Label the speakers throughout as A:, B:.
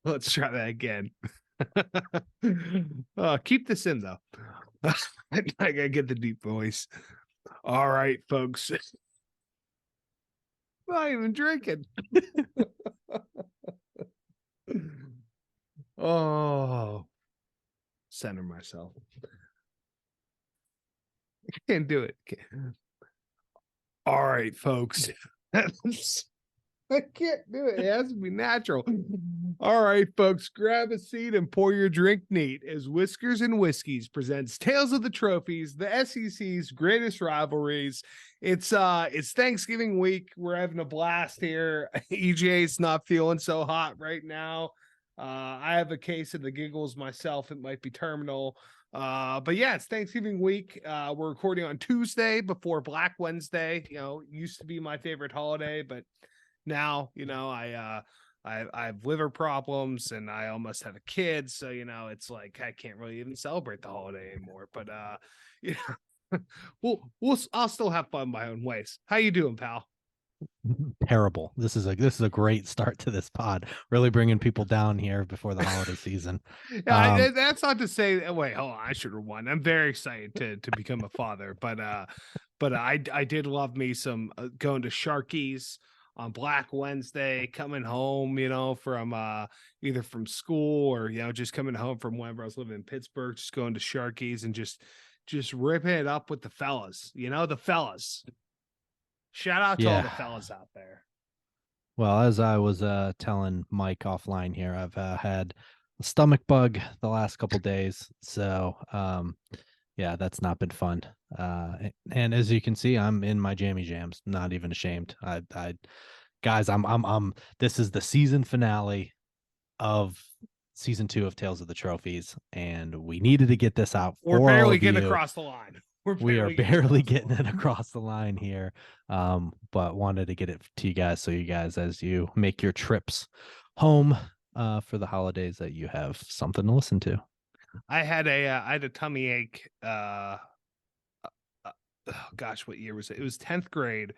A: Let's try that again. Keep this in though. I gotta get the deep voice. All right, folks. Not even drinking. Oh, center myself. I can't do it. All right, folks. I can't do it. It has to be natural. All right, folks, grab a seat and pour your drink neat as Whiskers and Whiskeys presents Tales of the Trophies, the SEC's greatest rivalries. It's Thanksgiving week. We're having a blast here. EJ's not feeling so hot right now. I have a case of the giggles myself. It might be terminal. But yeah, it's Thanksgiving week. We're recording on Tuesday before Black Wednesday. Used to be my favorite holiday, but now, I have liver problems and I almost have a kid, so it's like I can't really even celebrate the holiday anymore. But you know, I'll still have fun my own ways. How you doing, pal?
B: Terrible. This is a great start to this pod. Really bringing people down here before the holiday season.
A: Yeah,
B: Um,
A: that's not to say. Wait, hold on. I should rewind. I'm very excited to become a father, but I did love me some going to Sharky's on Black Wednesday, coming home, from either from school or just coming home from whenever I was living in Pittsburgh, just going to Sharky's and just ripping it up with the fellas. The fellas. Shout out to all the
B: yeah.
A: fellas out there.
B: Well, as I was telling Mike offline here, I've had a stomach bug the last couple days, so yeah, that's not been fun. And as you can see, I'm in my jammy jams. Not even ashamed. I guys, I'm. This is the season finale of season 2 of Tales of the Trophies, and we needed to get this out
A: We're
B: for all
A: barely
B: of
A: getting
B: you.
A: across the line. We're
B: We are
A: barely getting
B: barely
A: across the
B: getting it
A: line.
B: across the line here, but wanted to get it to you guys so you guys, as you make your trips home for the holidays, that you have something to listen to.
A: I had a tummy ache. Oh gosh, what year was it? It was 10th grade.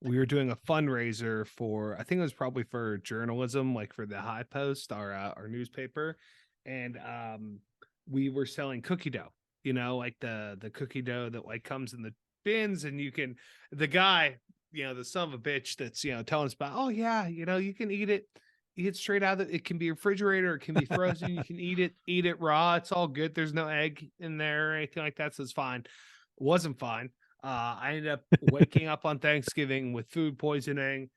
A: We were doing a fundraiser for, I think it was probably for journalism, like for the High Post, our newspaper, and we were selling cookie dough. Like the cookie dough that like comes in the bins, and the guy, the son of a bitch that's telling us about, oh yeah, you can eat it straight out of it can be refrigerator, it can be frozen, you can eat it raw, it's all good, there's no egg in there or anything like that, so it's fine. It wasn't fine. I ended up waking up on Thanksgiving with food poisoning,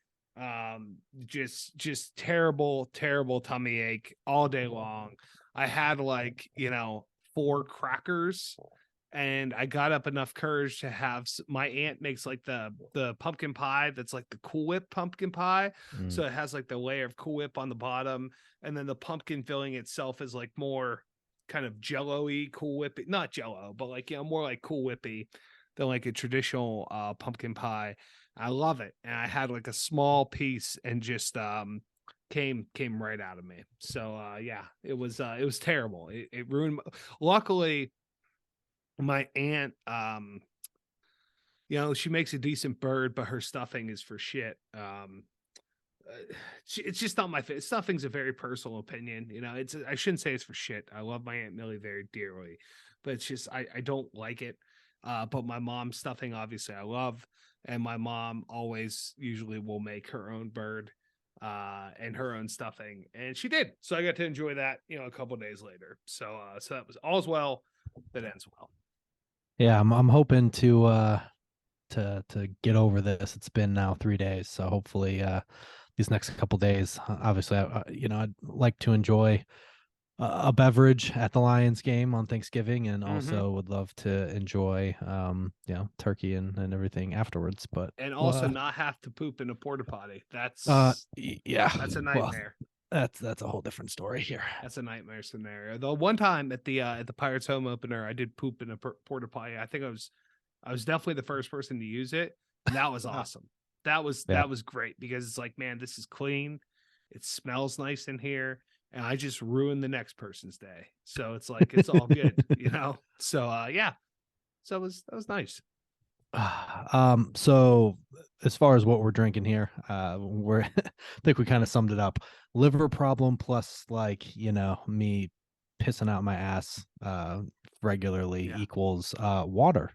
A: just terrible, terrible tummy ache all day long. I had like, 4 crackers, and I got up enough courage to have my aunt makes like the pumpkin pie that's like the Cool Whip pumpkin pie.
B: Mm.
A: So it has like the layer of Cool Whip on the bottom, and then the pumpkin filling itself is like more kind of jello-y Cool Whip, not jello, but like more like Cool Whippy than like a traditional pumpkin pie. I love it. And I had like a small piece and just came right out of me. So yeah, it was terrible. It ruined luckily my aunt she makes a decent bird, but her stuffing is for shit. It's just not my favorite. Stuffing's a very personal opinion. I shouldn't say it's for shit. I love my Aunt Millie very dearly, but it's just I don't like it. But my mom's stuffing, obviously, I love, and my mom always usually will make her own bird and her own stuffing, and she did. So I got to enjoy that, a couple days later. So that was all's well that ends well.
B: Yeah, I'm hoping to get over this. It's been now 3 days, so hopefully these next couple days. Obviously, I'd like to enjoy a beverage at the Lions game on Thanksgiving, and
A: Mm-hmm.
B: also would love to enjoy turkey and everything afterwards. But
A: And also not have to poop in a porta potty.
B: yeah,
A: That's a
B: well,
A: nightmare.
B: that's a whole different story here.
A: That's a nightmare scenario. The one time at the Pirates home opener, I did poop in a porta potty. I think I was definitely the first person to use it, and that was awesome.
B: Yeah.
A: That was great because it's like, man, this is clean. It smells nice in here, and I just ruined the next person's day. So it's like it's all good. So yeah, so that was nice.
B: So as far as what we're drinking here, we're I think we kind of summed it up. Liver problem plus like, me pissing out my ass regularly
A: Yeah.
B: equals water.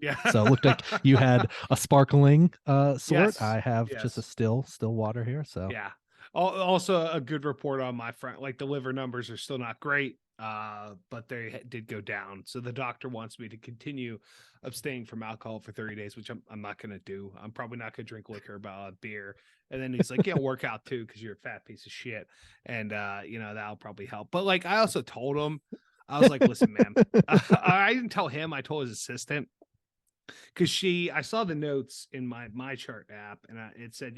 A: Yeah.
B: So it looked like you had a sparkling sort.
A: Yes.
B: I have just a
A: Yes.
B: still water here. So
A: Yeah. Also, a good report on my front. Like the liver numbers are still not great, but they did go down. So the doctor wants me to continue abstaining from alcohol for 30 days, which I'm not going to do. I'm probably not going to drink liquor, but I'll have beer. And then he's like, "Yeah, work out too, because you're a fat piece of shit." And that'll probably help. But like, I also told him, I was like, "Listen, man." I didn't tell him. I told his assistant because I saw the notes in my chart app, and it said,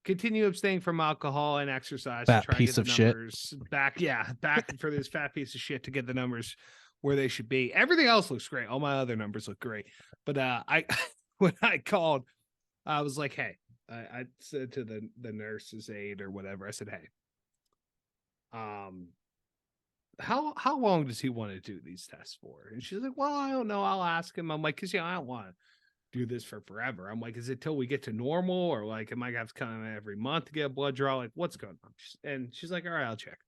A: continue abstaining from alcohol and exercise to
B: fat
A: try and get
B: piece
A: the
B: of shit.
A: numbers back. Yeah, back for this fat piece of shit to get the numbers where they should be. Everything else looks great. All my other numbers look great. But I when I called, I was like, hey, I said to the nurse's aide or whatever, I said, hey, um, how long does he want to do these tests for? And she's like, well, I don't know. I'll ask him. I'm like, because I don't want to do this for forever. I'm like, is it till we get to normal, or like am I gonna have to come every month to get a blood draw? Like, what's going on? And she's like, all right, I'll check.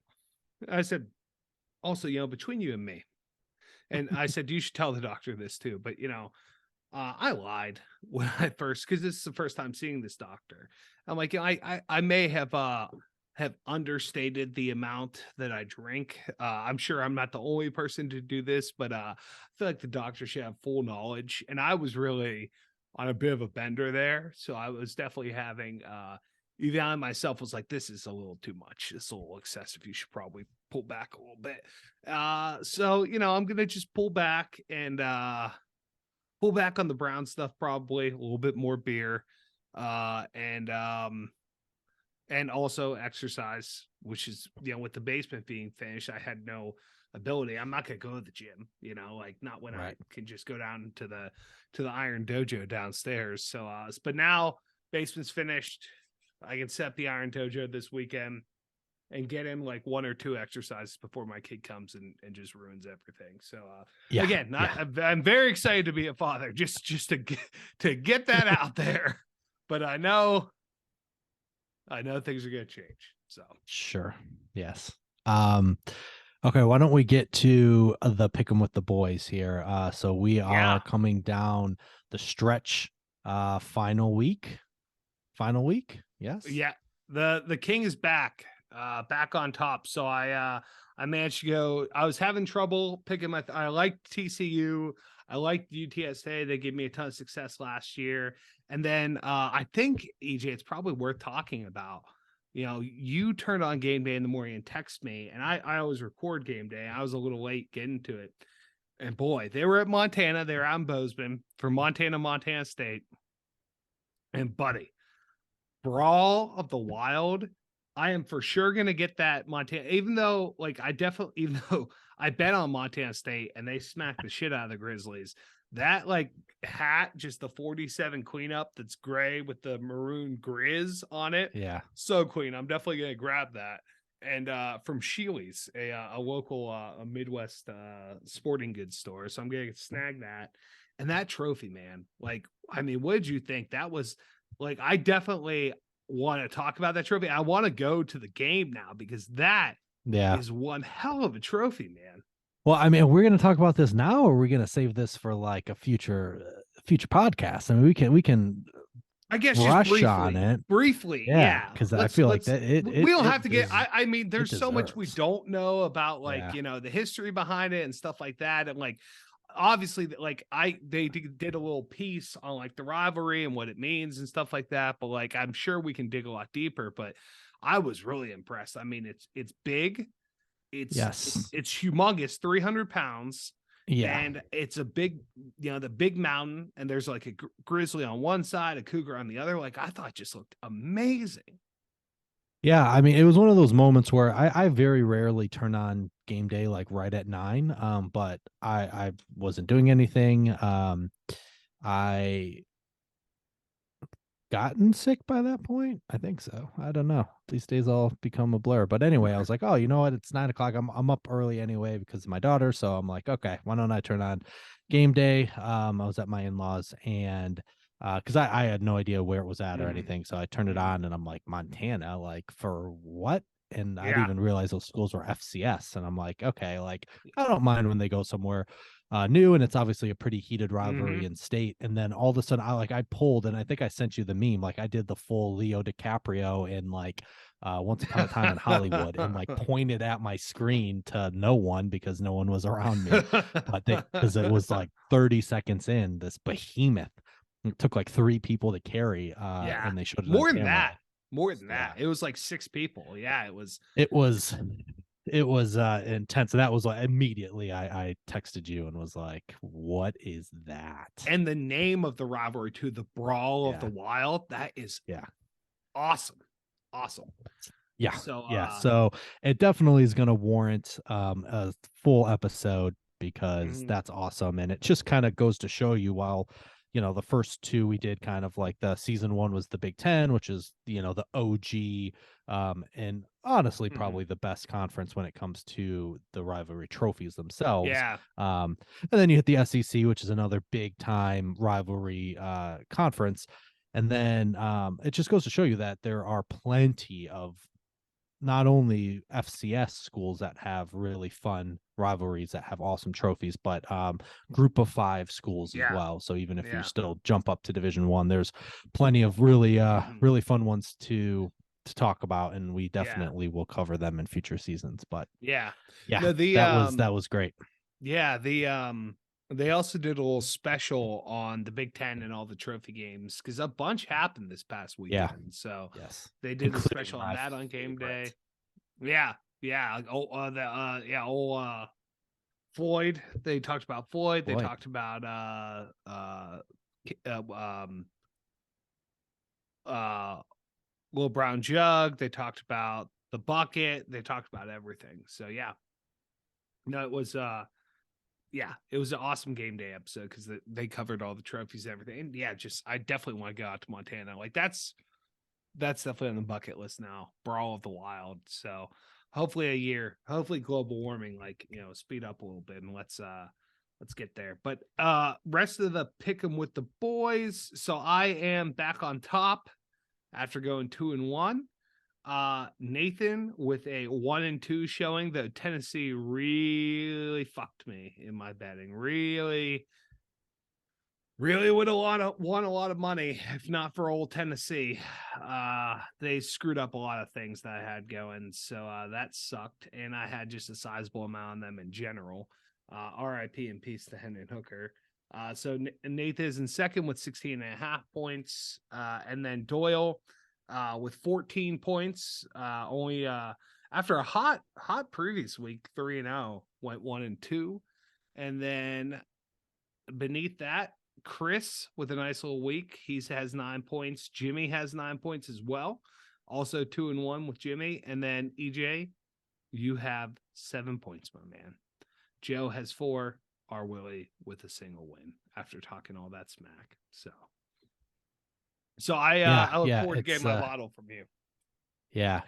A: I said, also, between you and me, and I said, you should tell the doctor this too. But I lied when I first, because this is the first time seeing this doctor. I'm like, I may have understated the amount that I drink. I'm sure I'm not the only person to do this, but I feel like the doctor should have full knowledge. And I was really on a bit of a bender there. So I was definitely having even I myself was like, this is a little too much. It's a little excessive. You should probably pull back a little bit. So I'm gonna just pull back and pull back on the brown stuff, probably a little bit more beer. And also exercise, which is, with the basement being finished, I had no ability. I'm not gonna go to the gym, like not when I
B: Right.
A: can just go down to the Iron Dojo downstairs. So but now basement's finished. I can set up the Iron Dojo this weekend and get in like one or two exercises before my kid comes and just ruins everything. So
B: Yeah.
A: again,
B: Yeah.
A: I'm very excited to be a father, just to get that out there. But I know things are going to change. So
B: Sure. Yes. Okay, why don't we get to the pick 'em with the boys here? So we are
A: yeah,
B: coming down the stretch final week. Final week? Yes.
A: yeah, the king is back on top. So I managed to go. I was having trouble picking I liked TCU. I liked UTSA. They gave me a ton of success last year. And then I think EJ, it's probably worth talking about. You turned on game day in the morning and text me, and I always record game day. I was a little late getting to it. And boy, they were at Montana. They were out in Bozeman for Montana State. And buddy, Brawl of the Wild, I am for sure gonna get that Montana, even though even though I bet on Montana State and they smacked the shit out of the Grizzlies. That like hat, just the 47 cleanup that's gray with the maroon grizz on it.
B: Yeah.
A: So clean. I'm definitely gonna grab that. And from Sheely's, a local a Midwest sporting goods store. So I'm gonna snag that. And that trophy, man. Like, I mean, what did you think? That was like, I definitely want to talk about that trophy. I want to go to the game now because that
B: Yeah.
A: is one hell of a trophy, man.
B: Well, I mean, we're going to talk about this now, or we're going to save this for like a future podcast. I mean, we can
A: I guess just
B: brush on it.
A: briefly,
B: Yeah,
A: yeah.
B: because I feel like that
A: We don't have to get.
B: it
A: I mean,
B: it
A: there's so much we
B: deserves.
A: don't know about, like
B: Yeah.
A: the history behind it and stuff like that, and like obviously, like they did a little piece on like the rivalry and what it means and stuff like that. But like, I'm sure we can dig a lot deeper. But I was really impressed. I mean, it's big.
B: Yes.
A: It's humongous, 300 pounds,
B: Yeah.
A: and it's a big, the big mountain, and there's like a grizzly on one side, a cougar on the other. Like, I thought it just looked amazing.
B: Yeah, I mean, it was one of those moments where I very rarely turn on game day like right at 9. But I wasn't doing anything. I gotten sick by that point. I think so. I don't know. These days all become a blur. But anyway, I was like, oh, you know what? It's 9 o'clock. I'm up early anyway because of my daughter. So I'm like, okay, why don't I turn on game day? I was at my in-laws and because I had no idea where it was at or
A: Mhm.
B: anything. So I turned it
A: Mhm.
B: on and I'm like, Montana, like for what? And I didn't
A: Yeah.
B: even realize those schools were FCS. And I'm like, okay, like I don't mind when they go somewhere new, and it's obviously a pretty heated rivalry
A: Mhm.
B: in state. And then all of a sudden, I pulled, and I think I sent you the meme. Like I did the full Leo DiCaprio in like Once Upon a Time in Hollywood, and like pointed at my screen to no one because no one was around me. But because it was like 30 seconds in, this behemoth. It took like 3 people to carry,
A: Yeah.
B: and they showed it on
A: More than
B: camera.
A: that. More than
B: Yeah,
A: that. It was like 6 people. Yeah, it was.
B: it was intense. And that was like immediately I texted you and was like, what is that?
A: And the name of the rivalry too, the Brawl of the
B: Yeah,
A: Wild, that is
B: yeah,
A: awesome. Awesome.
B: yeah,
A: So
B: yeah. So it definitely is going to warrant a full episode because
A: mhm.
B: that's awesome. And it just kind of goes to show you, while the first 2 we did kind of like, the season 1 was the Big Ten, which is the OG, and honestly
A: Mhm.
B: probably the best conference when it comes to the rivalry trophies themselves.
A: Yeah.
B: And then you hit the SEC, which is another big time rivalry conference. And then it just goes to show you that there are plenty of not only FCS schools that have really fun rivalries that have awesome trophies, but group of 5 schools as
A: Yeah.
B: well. So even if you
A: Yeah.
B: still jump up to Division 1, there's plenty of really
A: Mhm.
B: really fun ones to talk about, and we
A: Yeah.
B: definitely will cover them in future seasons. But
A: Yeah.
B: yeah,
A: No, the
B: that was great.
A: yeah, they also did a little special on the Big Ten and all the trophy games because a bunch happened this past
B: Yeah.
A: weekend. So
B: Yes.
A: they did a
B: Including
A: special on
B: my
A: that on game day.
B: favorite.
A: Yeah, yeah. Like, Floyd. They talked about Floyd. They
B: Boy.
A: talked about ki- uh um uh Little Brown Jug. They talked about the bucket. They talked about everything. So yeah. No, it was yeah, it was an awesome game day episode because they covered all the trophies and everything. And yeah, just I definitely want to go out to Montana. Like that's definitely on the bucket list now. Brawl of the Wild. So hopefully a year, hopefully global warming, like speed up a little bit and let's get there. But rest of the pick 'em with the boys. So I am back on top after going 2-1. Nathan with a 1-2 showing. The Tennessee really fucked me in my betting. Really would have won a lot of money if not for old Tennessee. They screwed up a lot of things that I had going, so that sucked. And I had just a sizable amount on them in general. RIP and peace to Hendon Hooker. So Nathan is in second with 16.5 points. And then Doyle with 14 points. Only after a hot previous week, 3-0, went 1-2. And then beneath that, Chris with a nice little week. He has 9 points. Jimmy has 9 points as well. Also 2-1 with Jimmy. And then EJ, you have 7 points, my man. Joe has 4. R. Willie with a single win after talking all that smack. So
B: Yeah,
A: I look
B: yeah.
A: forward to getting my lotto from you.
B: Yeah.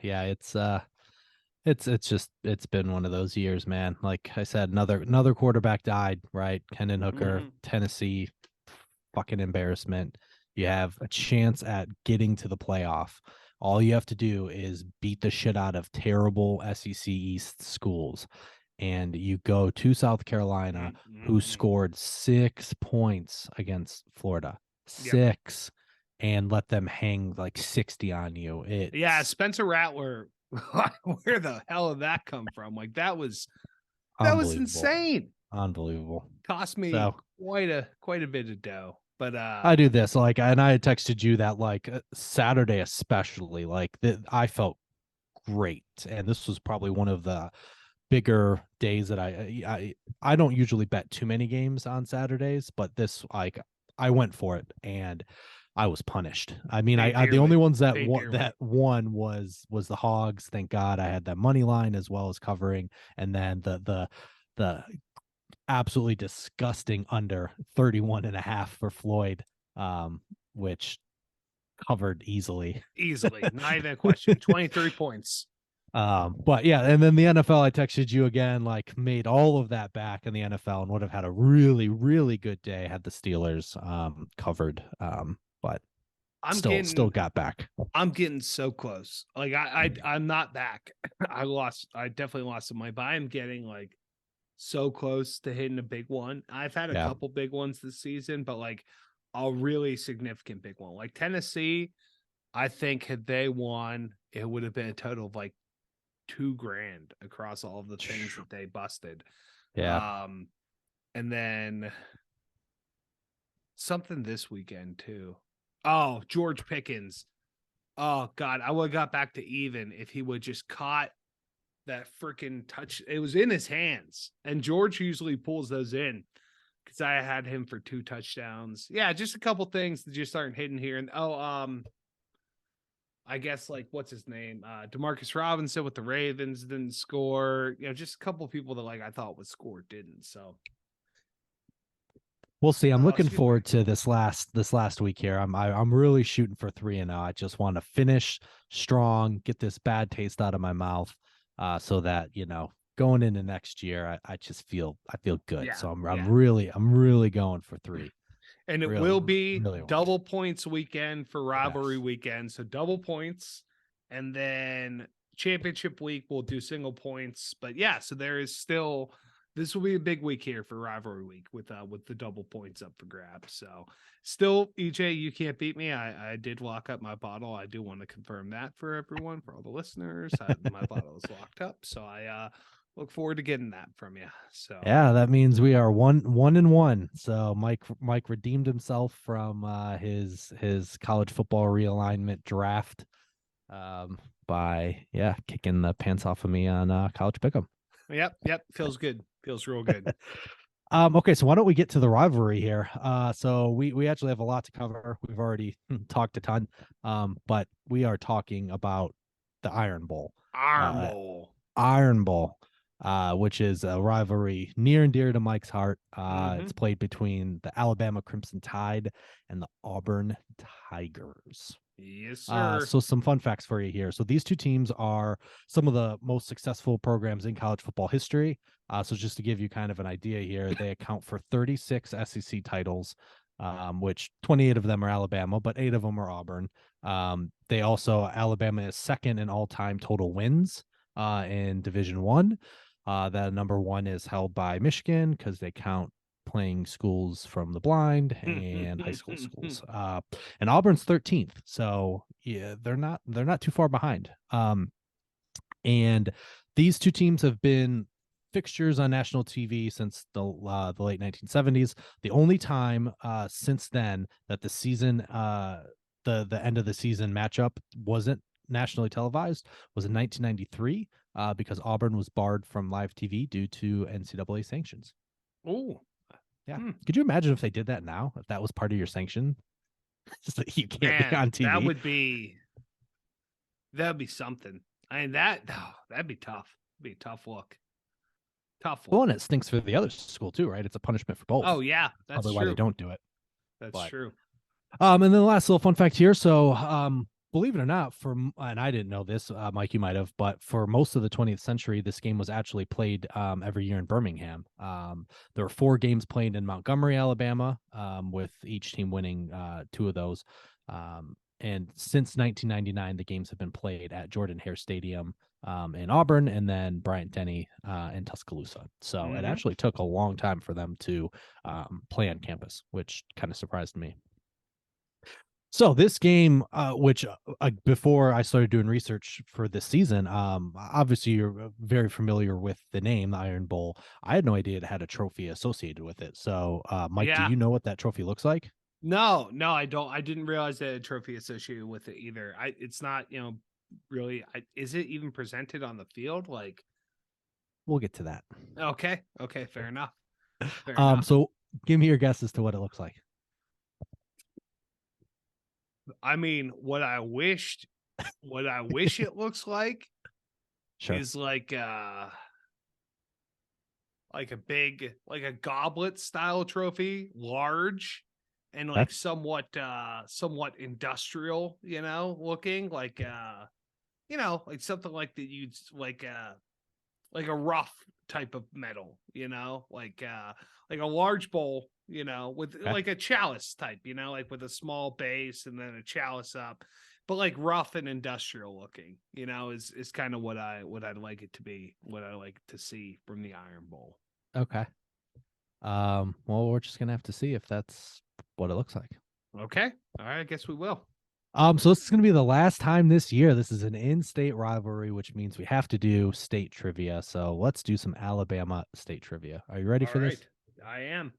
B: It's been one of those years, man. Like I said, another quarterback died, right? Hendon Hooker,
A: Mm-hmm.
B: Tennessee, fucking embarrassment. You have a chance at getting to the playoff. All you have to do is beat the shit out of terrible SEC East schools. And you go to South Carolina, who
A: Mm-hmm.
B: scored 6 points against Florida.
A: Yep.
B: 6, and let them hang like 60 on you.
A: Yeah,
B: It's
A: Spencer Rattler. Where the hell did that come from? Like that was
B: unbelievable.
A: insane.
B: Unbelievable.
A: Cost me
B: So
A: quite a bit of dough. But
B: I do this like, and I had texted you that like Saturday, especially like that I felt great. And this was probably one of the bigger days that I don't usually bet too many games on Saturdays, but this, like, I went for it and I was punished. I mean,
A: paid
B: I the only
A: dearly.
B: ones that
A: Paid dearly.
B: won was the Hogs. Thank God I had that money line as well as covering, and then the absolutely disgusting under 31.5 for Floyd, which covered easily.
A: Easily. Not even a question. 23 points.
B: But yeah, and then the NFL, I texted you again, like made all of that back in the NFL and would have had a really, really good day had the Steelers covered. But
A: I'm
B: still
A: getting
B: got back.
A: I'm getting so close. Like I'm not back. I definitely lost some money, but I'm getting like so close to hitting a big one. I've had a
B: Yeah.
A: couple big ones this season, but like a really significant big one. Like Tennessee, I think had they won, it would have been a total of like $2,000 across all of the things that they busted.
B: Yeah.
A: Um, and then something this weekend too. Oh, George Pickens. Oh God, I would have got back to even if he would just caught that freaking touch. It was in his hands, and George usually pulls those in because I had him for 2 touchdowns. Yeah, just a couple things that just aren't hidden here. And I guess like what's his name? Demarcus Robinson with the Ravens didn't score. You know, just a couple people that like I thought would score didn't. So
B: We'll see. I'm looking
A: excuse me.
B: forward to this last week here. I'm really shooting for 3-0. I just want to finish strong, get this bad taste out of my mouth, so that going into next year, I feel good.
A: Yeah,
B: So I'm
A: yeah.
B: really going for 3.
A: And it
B: Really,
A: will be
B: really want.
A: double points weekend for rivalry
B: Yes.
A: weekend. So double points. And then championship week, we'll do single points. But yeah, so there is still this will be a big week here for rivalry week with the double points up for grabs. So still, EJ, you can't beat me. I did lock up my bottle. I do want to confirm that for everyone, for all the listeners. My bottle is locked up. So I look forward to getting that from you. So
B: Yeah, that means we are 1-1. So Mike redeemed himself from his college football realignment draft by kicking the pants off of me on college pick'em.
A: Yep, feels good. Feels real good.
B: Okay, so why don't we get to the rivalry here? So we actually have a lot to cover. We've already talked a ton, but we are talking about the Iron Bowl.
A: Arm Bowl.
B: Iron Bowl, which is a rivalry near and dear to Mike's heart.
A: Mm-hmm.
B: It's played between the Alabama Crimson Tide and the Auburn Tigers.
A: Yes, sir.
B: So some fun facts for you here. So these two teams are some of the most successful programs in college football history. So just to give you kind of an idea here, they account for 36 SEC titles, which 28 of them are Alabama, but 8 of them are Auburn. They also Alabama is second in all-time total wins in Division One. That number 1 is held by Michigan because they count playing schools from the blind and high school schools. And Auburn's 13th. So yeah, they're not too far behind. And these two teams have been fixtures on national TV since the late 1970s. The only time since then that the season the end of the season matchup wasn't nationally televised was in 1993 because Auburn was barred from live TV due to NCAA sanctions.
A: Oh,
B: yeah. Could you imagine if they did that now? If that was part of your sanction, just that you can't be on TV.
A: That'd be something. I mean that'd be tough. It'd be a tough look.
B: Well, and it stinks for the other school too, right? It's a punishment for both.
A: Oh yeah, that's
B: probably
A: true.
B: why they don't do it.
A: That's true.
B: And then the last little fun fact here. So, believe it or not, and I didn't know this, Mike, you might have, but for most of the 20th century, this game was actually played every year in Birmingham. There were 4 games played in Montgomery, Alabama, with each team winning 2 of those. And since 1999, the games have been played at Jordan-Hare Stadium in Auburn, and then Bryant-Denny in Tuscaloosa. So it actually took a long time for them to play on campus, which kind of surprised me. So this game, which before I started doing research for this season, obviously you're very familiar with the name, the Iron Bowl. I had no idea it had a trophy associated with it. So, Mike, do you know what that trophy looks like?
A: No, I don't. I didn't realize that a trophy associated with it either. It's not, really. Is it even presented on the field? Like,
B: we'll get to that.
A: Okay, fair enough. Fair enough.
B: So give me your guess as to what it looks like.
A: I mean, what I wish it looks like is like a big, like a goblet style trophy, large and like somewhat industrial, looking like like something like that you'd like a rough type of metal, like a large bowl, with
B: Okay.
A: like a chalice type, like with a small base and then a chalice up, but like rough and industrial looking, is kind of what I'd like it to be, what I like to see from the Iron Bowl.
B: Okay. Well, we're just gonna have to see if that's what it looks like.
A: Okay. All right, I guess we will.
B: So this is gonna be the last time this year. This is an in-state rivalry, which means we have to do state trivia. So let's do some Alabama state trivia. Are you ready
A: All
B: for
A: right.
B: this?
A: I am.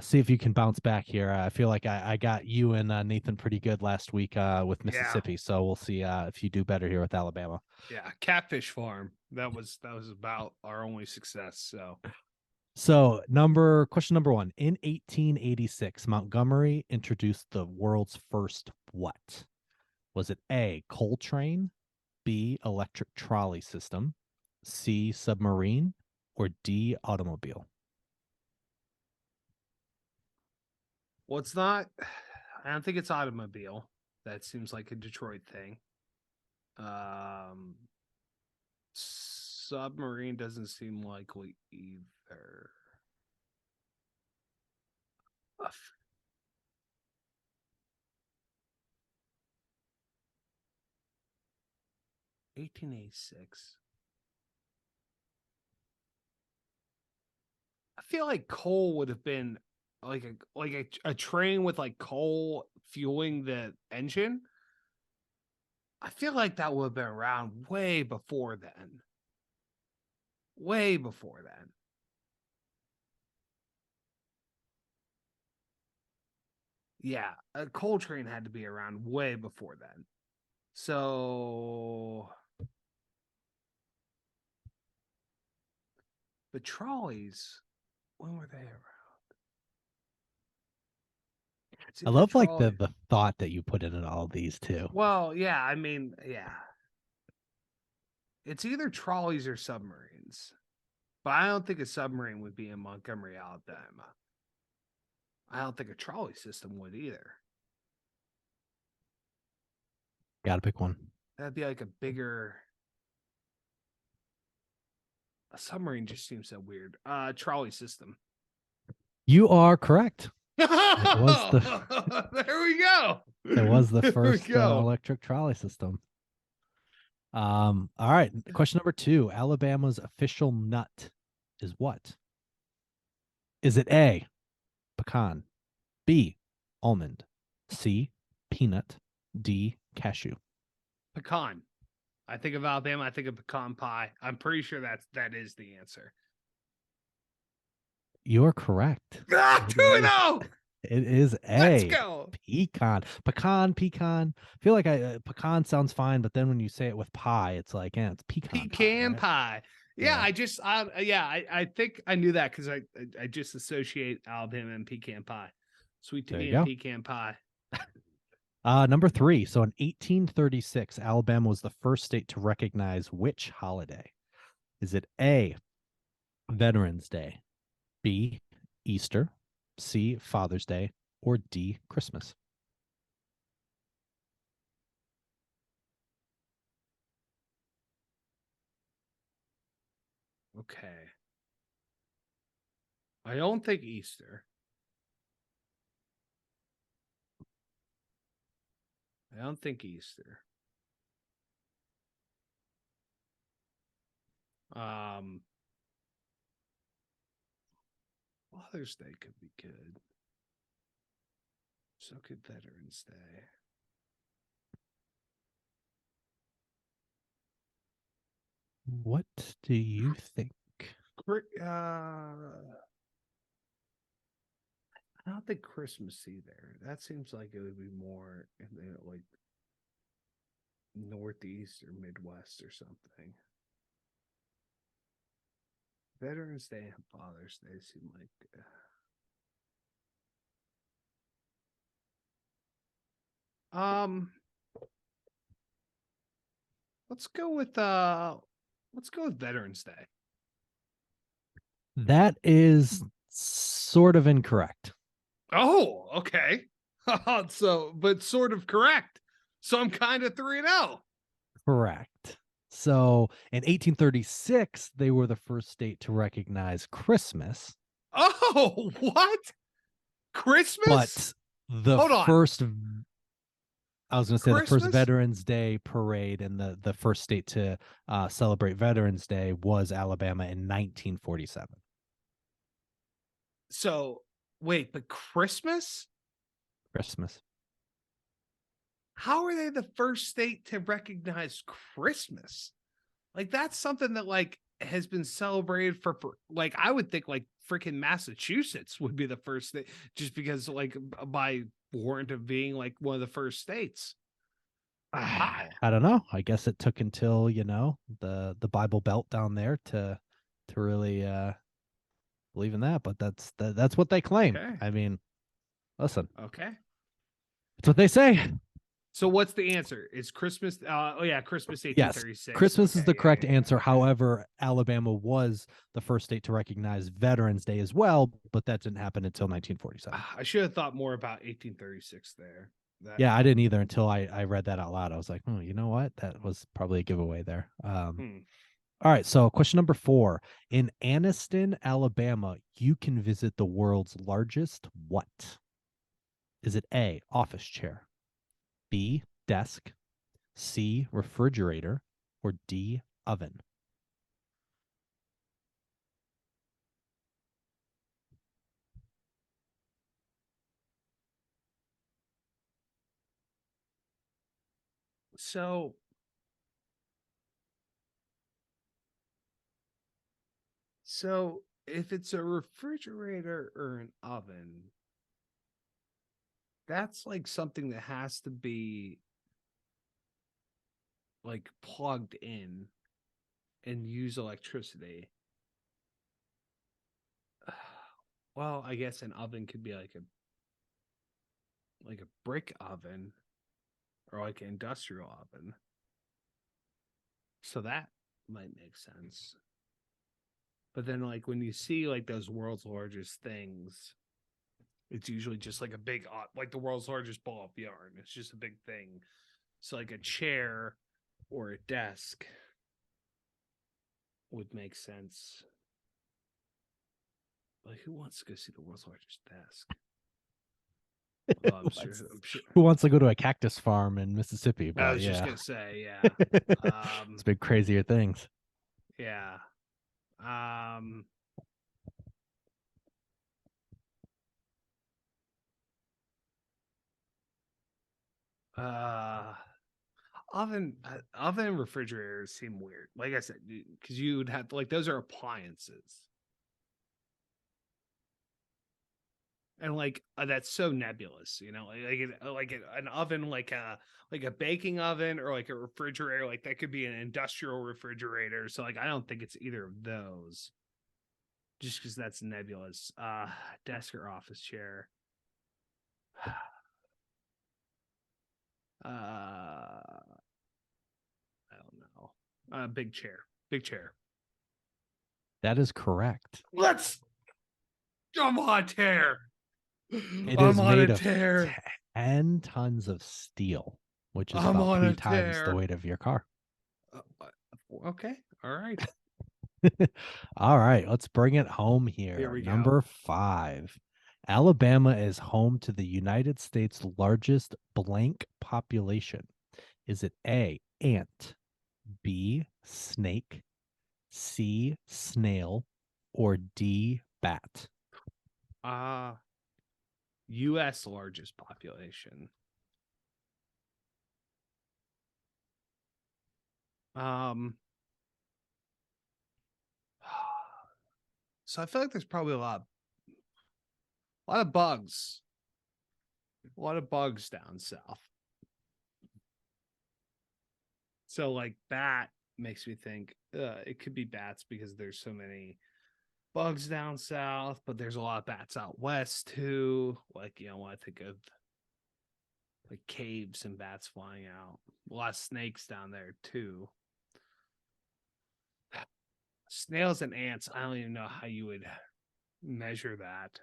B: See if you can bounce back here. I feel like I got you and Nathan pretty good last week with Mississippi. So we'll see if you do better here with Alabama.
A: Yeah, Catfish Farm. That was about our only success.
B: So question number 1. In 1886, Montgomery introduced the world's first what? Was it A, coal train, B, electric trolley system, C, submarine, or D, automobile?
A: Well, it's not. I don't think it's automobile. That seems like a Detroit thing. Submarine doesn't seem likely either. 1886. I feel like coal would have been like a train with like coal fueling the engine. I feel like that would have been around way before then. Way before then. Yeah, a coal train had to be around way before then. So the trolleys, when were they around?
B: I love like the thought that you put into all these too.
A: Well, yeah, I mean, yeah. It's either trolleys or submarines. But I don't think a submarine would be in Montgomery, Alabama. I don't think a trolley system would either.
B: Gotta pick one.
A: That'd be like a bigger. A submarine just seems so weird. Trolley system.
B: You are correct.
A: There we go.
B: It was the first electric trolley system. All right. Question number 2. Alabama's official nut is what? Is it A, pecan, B, almond, C, peanut, D, cashew?
A: Pecan. I think of Alabama, I think of pecan pie. I'm pretty sure that is the answer.
B: You're correct.
A: 2-0.
B: It is A.
A: Let's go.
B: Pecan. I feel like pecan sounds fine, but then when you say it with pie, it's like, it's pecan
A: pie. Yeah, I think I knew that because I just associate Alabama and pecan pie. Sweet tea and pecan pie.
B: Number 3. So in 1836, Alabama was the first state to recognize which holiday? Is it A, Veterans Day, B, Easter, C, Father's Day, or D, Christmas?
A: Okay. I don't think Easter. I don't think Easter. Father's Day could be good. So could Veterans Day.
B: What do you think?
A: I don't think Christmas either. That seems like it would be more in the, like Northeast or Midwest or something. Veterans Day and Father's Day seem like. Let's go with Veterans Day.
B: That is sort of incorrect.
A: Oh, okay. But sort of correct. So I'm kind of 3-0.
B: Correct. So in 1836, they were the first state to recognize Christmas,
A: Oh, what? Christmas?
B: but the
A: Hold on.
B: first, I was going to say the first
A: Christmas?
B: Veterans Day parade and the first state to celebrate Veterans Day was Alabama in 1947.
A: So, wait, but Christmas?
B: Christmas.
A: How are they the first state to recognize Christmas? Like that's something that like has been celebrated for like I would think like freaking Massachusetts would be the first state just because like by warrant of being like one of the first states. Wow.
B: I don't know. I guess it took until, the Bible Belt down there to really believe in that, but that's what they claim.
A: Okay.
B: I mean, listen,
A: Okay.
B: it's what they say.
A: So what's the answer? Is Christmas Christmas
B: Yes,
A: 1836.
B: Christmas is
A: Okay,
B: the
A: yeah,
B: correct
A: yeah, yeah.
B: answer.
A: Okay.
B: However, Alabama was the first state to recognize Veterans Day as well, but that didn't happen until 1947.
A: I should have thought more about 1836 there. That
B: Yeah, I didn't either until I read that out loud. I was like, you know what? That was probably a giveaway there.
A: hmm.
B: All right, so question number 4. In Anniston, Alabama, you can visit the world's largest what? Is it A, office chair, B, desk, C, refrigerator, or D, oven?
A: So so if it's a refrigerator or an oven, that's like something that has to be like plugged in and use electricity. Well, I guess an oven could be like a brick oven or like an industrial oven. So that might make sense. But then like when you see like those world's largest things, it's usually just like a big like the world's largest ball of yarn. It's just a big thing. So like a chair or a desk would make sense. Like who wants to go see the world's largest desk? Well, I'm sure.
B: Who wants to go to a cactus farm in Mississippi?
A: I
B: But
A: was just
B: yeah,
A: gonna say, yeah.
B: it's been crazier things.
A: Yeah. Um, uh, oven and refrigerators seem weird. Like I said, because you would have like those are appliances, and like that's so nebulous, you know. An oven, like a baking oven or like a refrigerator, like that could be an industrial refrigerator. So like I don't think it's either of those, just because that's nebulous. Desk or office chair. I don't know. Big chair. Big chair.
B: That is correct.
A: Let's. I'm on a tear.
B: It
A: I'm
B: is
A: on a
B: made of
A: tear.
B: 10 tons of steel, which is
A: I'm
B: about
A: on
B: 3
A: a
B: times the
A: tear.
B: weight of your car.
A: Okay. All right.
B: All right, let's bring it home
A: Here
B: here.
A: we go.
B: Number 5. Alabama is home to the United States' largest blank population. Is it A, ant, B, snake, C, snail, or D, bat?
A: U.S. largest population. Um. So I feel like there's probably a lot of bugs, a lot of bugs down south. So like bat makes me think it could be bats because there's so many bugs down south, but there's a lot of bats out west too. Like, you know, when I think of like caves and bats flying out, a lot of snakes down there too. Snails and ants, I don't even know how you would measure that.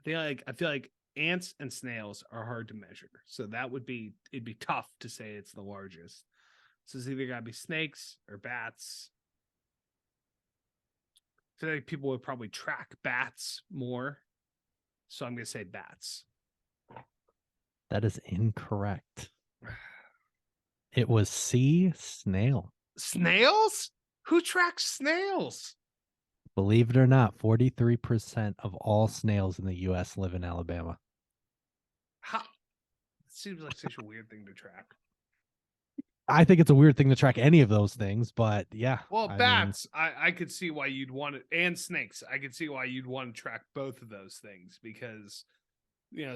A: I feel like ants and snails are hard to measure. So it'd be tough to say it's the largest. So it's either gotta be snakes or bats. I feel like people would probably track bats more. So I'm gonna say bats.
B: That is incorrect. It was C, snail.
A: Snails? Who tracks snails?
B: Believe it or not, 43% of all snails in the U.S. live in Alabama.
A: How? It seems like such a weird thing to track.
B: I think it's a weird thing to track any of those things, but yeah.
A: Well,
B: I mean,
A: bats, I could see why you'd want it, and snakes. I could see why you'd want to track both of those things because,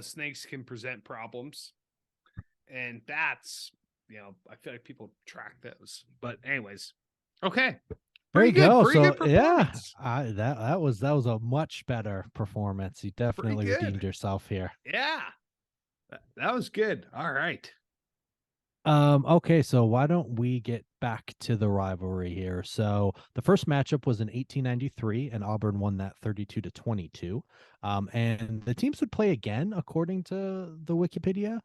A: snakes can present problems, and bats, I feel like people track those. But anyways, okay,
B: there you
A: pretty good,
B: go.
A: pretty
B: So
A: good
B: yeah,
A: performance.
B: that was a much better performance. You
A: Pretty
B: definitely
A: good.
B: redeemed yourself here.
A: Yeah, that was good. All right.
B: Okay, so why don't we get back to the rivalry here? So the first matchup was in 1893, and Auburn won that 32-22. And the teams would play again, according to the Wikipedia,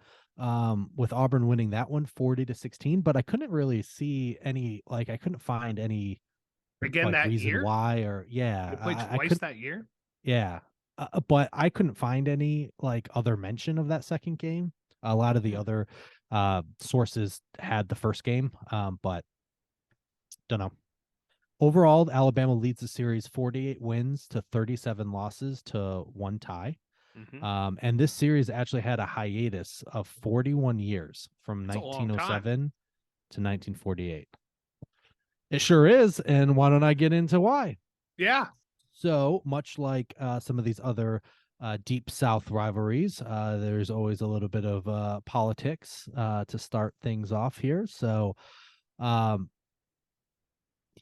B: with Auburn winning that one 40-16. But I couldn't really see any, I couldn't find any
A: Again that
B: reason
A: year?
B: why, or
A: They
B: yeah,
A: played
B: I
A: twice
B: couldn't,
A: that year?
B: yeah. But I couldn't find any other mention of that second game. A lot of the
A: Hmm.
B: other sources had the first game, but don't know. Overall, Alabama leads the series 48 wins to 37 losses to 1 tie.
A: Mm-hmm.
B: And this series actually had a hiatus of 41 years from
A: That's a long time.
B: 1907 to 1948. It sure is. And why don't I get into why?
A: Yeah.
B: So much like some of these other deep South rivalries, there's always a little bit of politics to start things off here. So, um,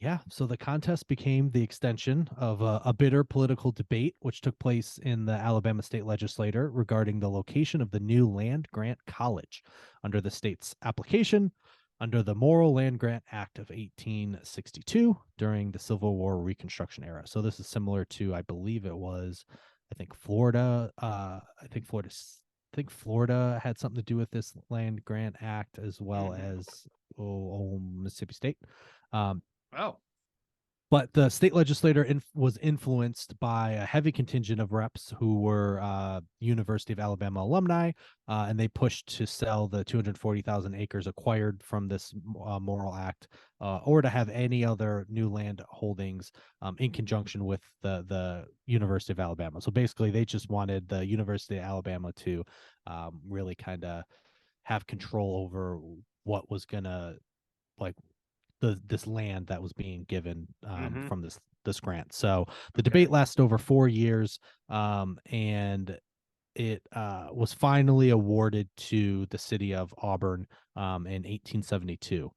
B: yeah, so the contest became the extension of a bitter political debate, which took place in the Alabama state legislature regarding the location of the new land grant college under the state's application under the Morrill Land Grant Act of 1862 during the Civil War Reconstruction era. So this is similar to, I believe it was, I think Florida. I think Florida had something to do with this Land Grant Act as well as Mississippi State.
A: Oh.
B: But the state legislature was influenced by a heavy contingent of reps who were University of Alabama alumni, and they pushed to sell the 240,000 acres acquired from this Morrill Act, or to have any other new land holdings in conjunction with the University of Alabama. So basically, they just wanted the University of Alabama to really kind of have control over what was gonna like this land that was being given
A: Mm-hmm.
B: from this grant. So the
A: Okay.
B: debate lasted over 4 years, and it was finally awarded to the city of Auburn in 1872.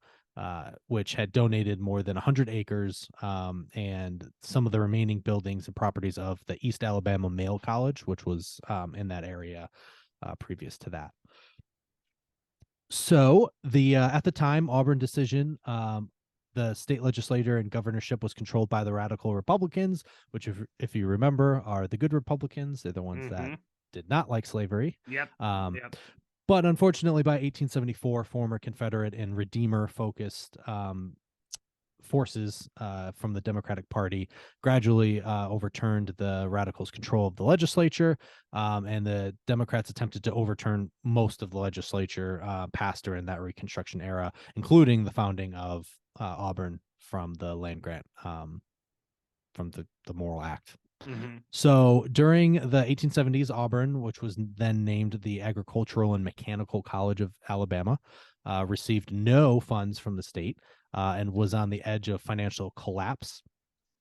B: Which had donated more than 100 acres and some of the remaining buildings and properties of the East Alabama Male College, which was in that area previous to that. So the at the time Auburn decision, the state legislature and governorship was controlled by the radical Republicans, which, if you remember, are the good Republicans. They're the ones that
A: Mm-hmm.
B: did not like slavery.
A: Yep.
B: Um,
A: Yep.
B: but unfortunately, by 1874, former Confederate and Redeemer focused forces from the Democratic Party gradually overturned the radicals' control of the legislature, and the Democrats attempted to overturn most of the legislature passed during that Reconstruction era, including the founding of Auburn from the land grant from the Morrill Act.
A: Mm-hmm.
B: So during the 1870s, Auburn, which was then named the Agricultural and Mechanical College of Alabama, received no funds from the state and was on the edge of financial collapse.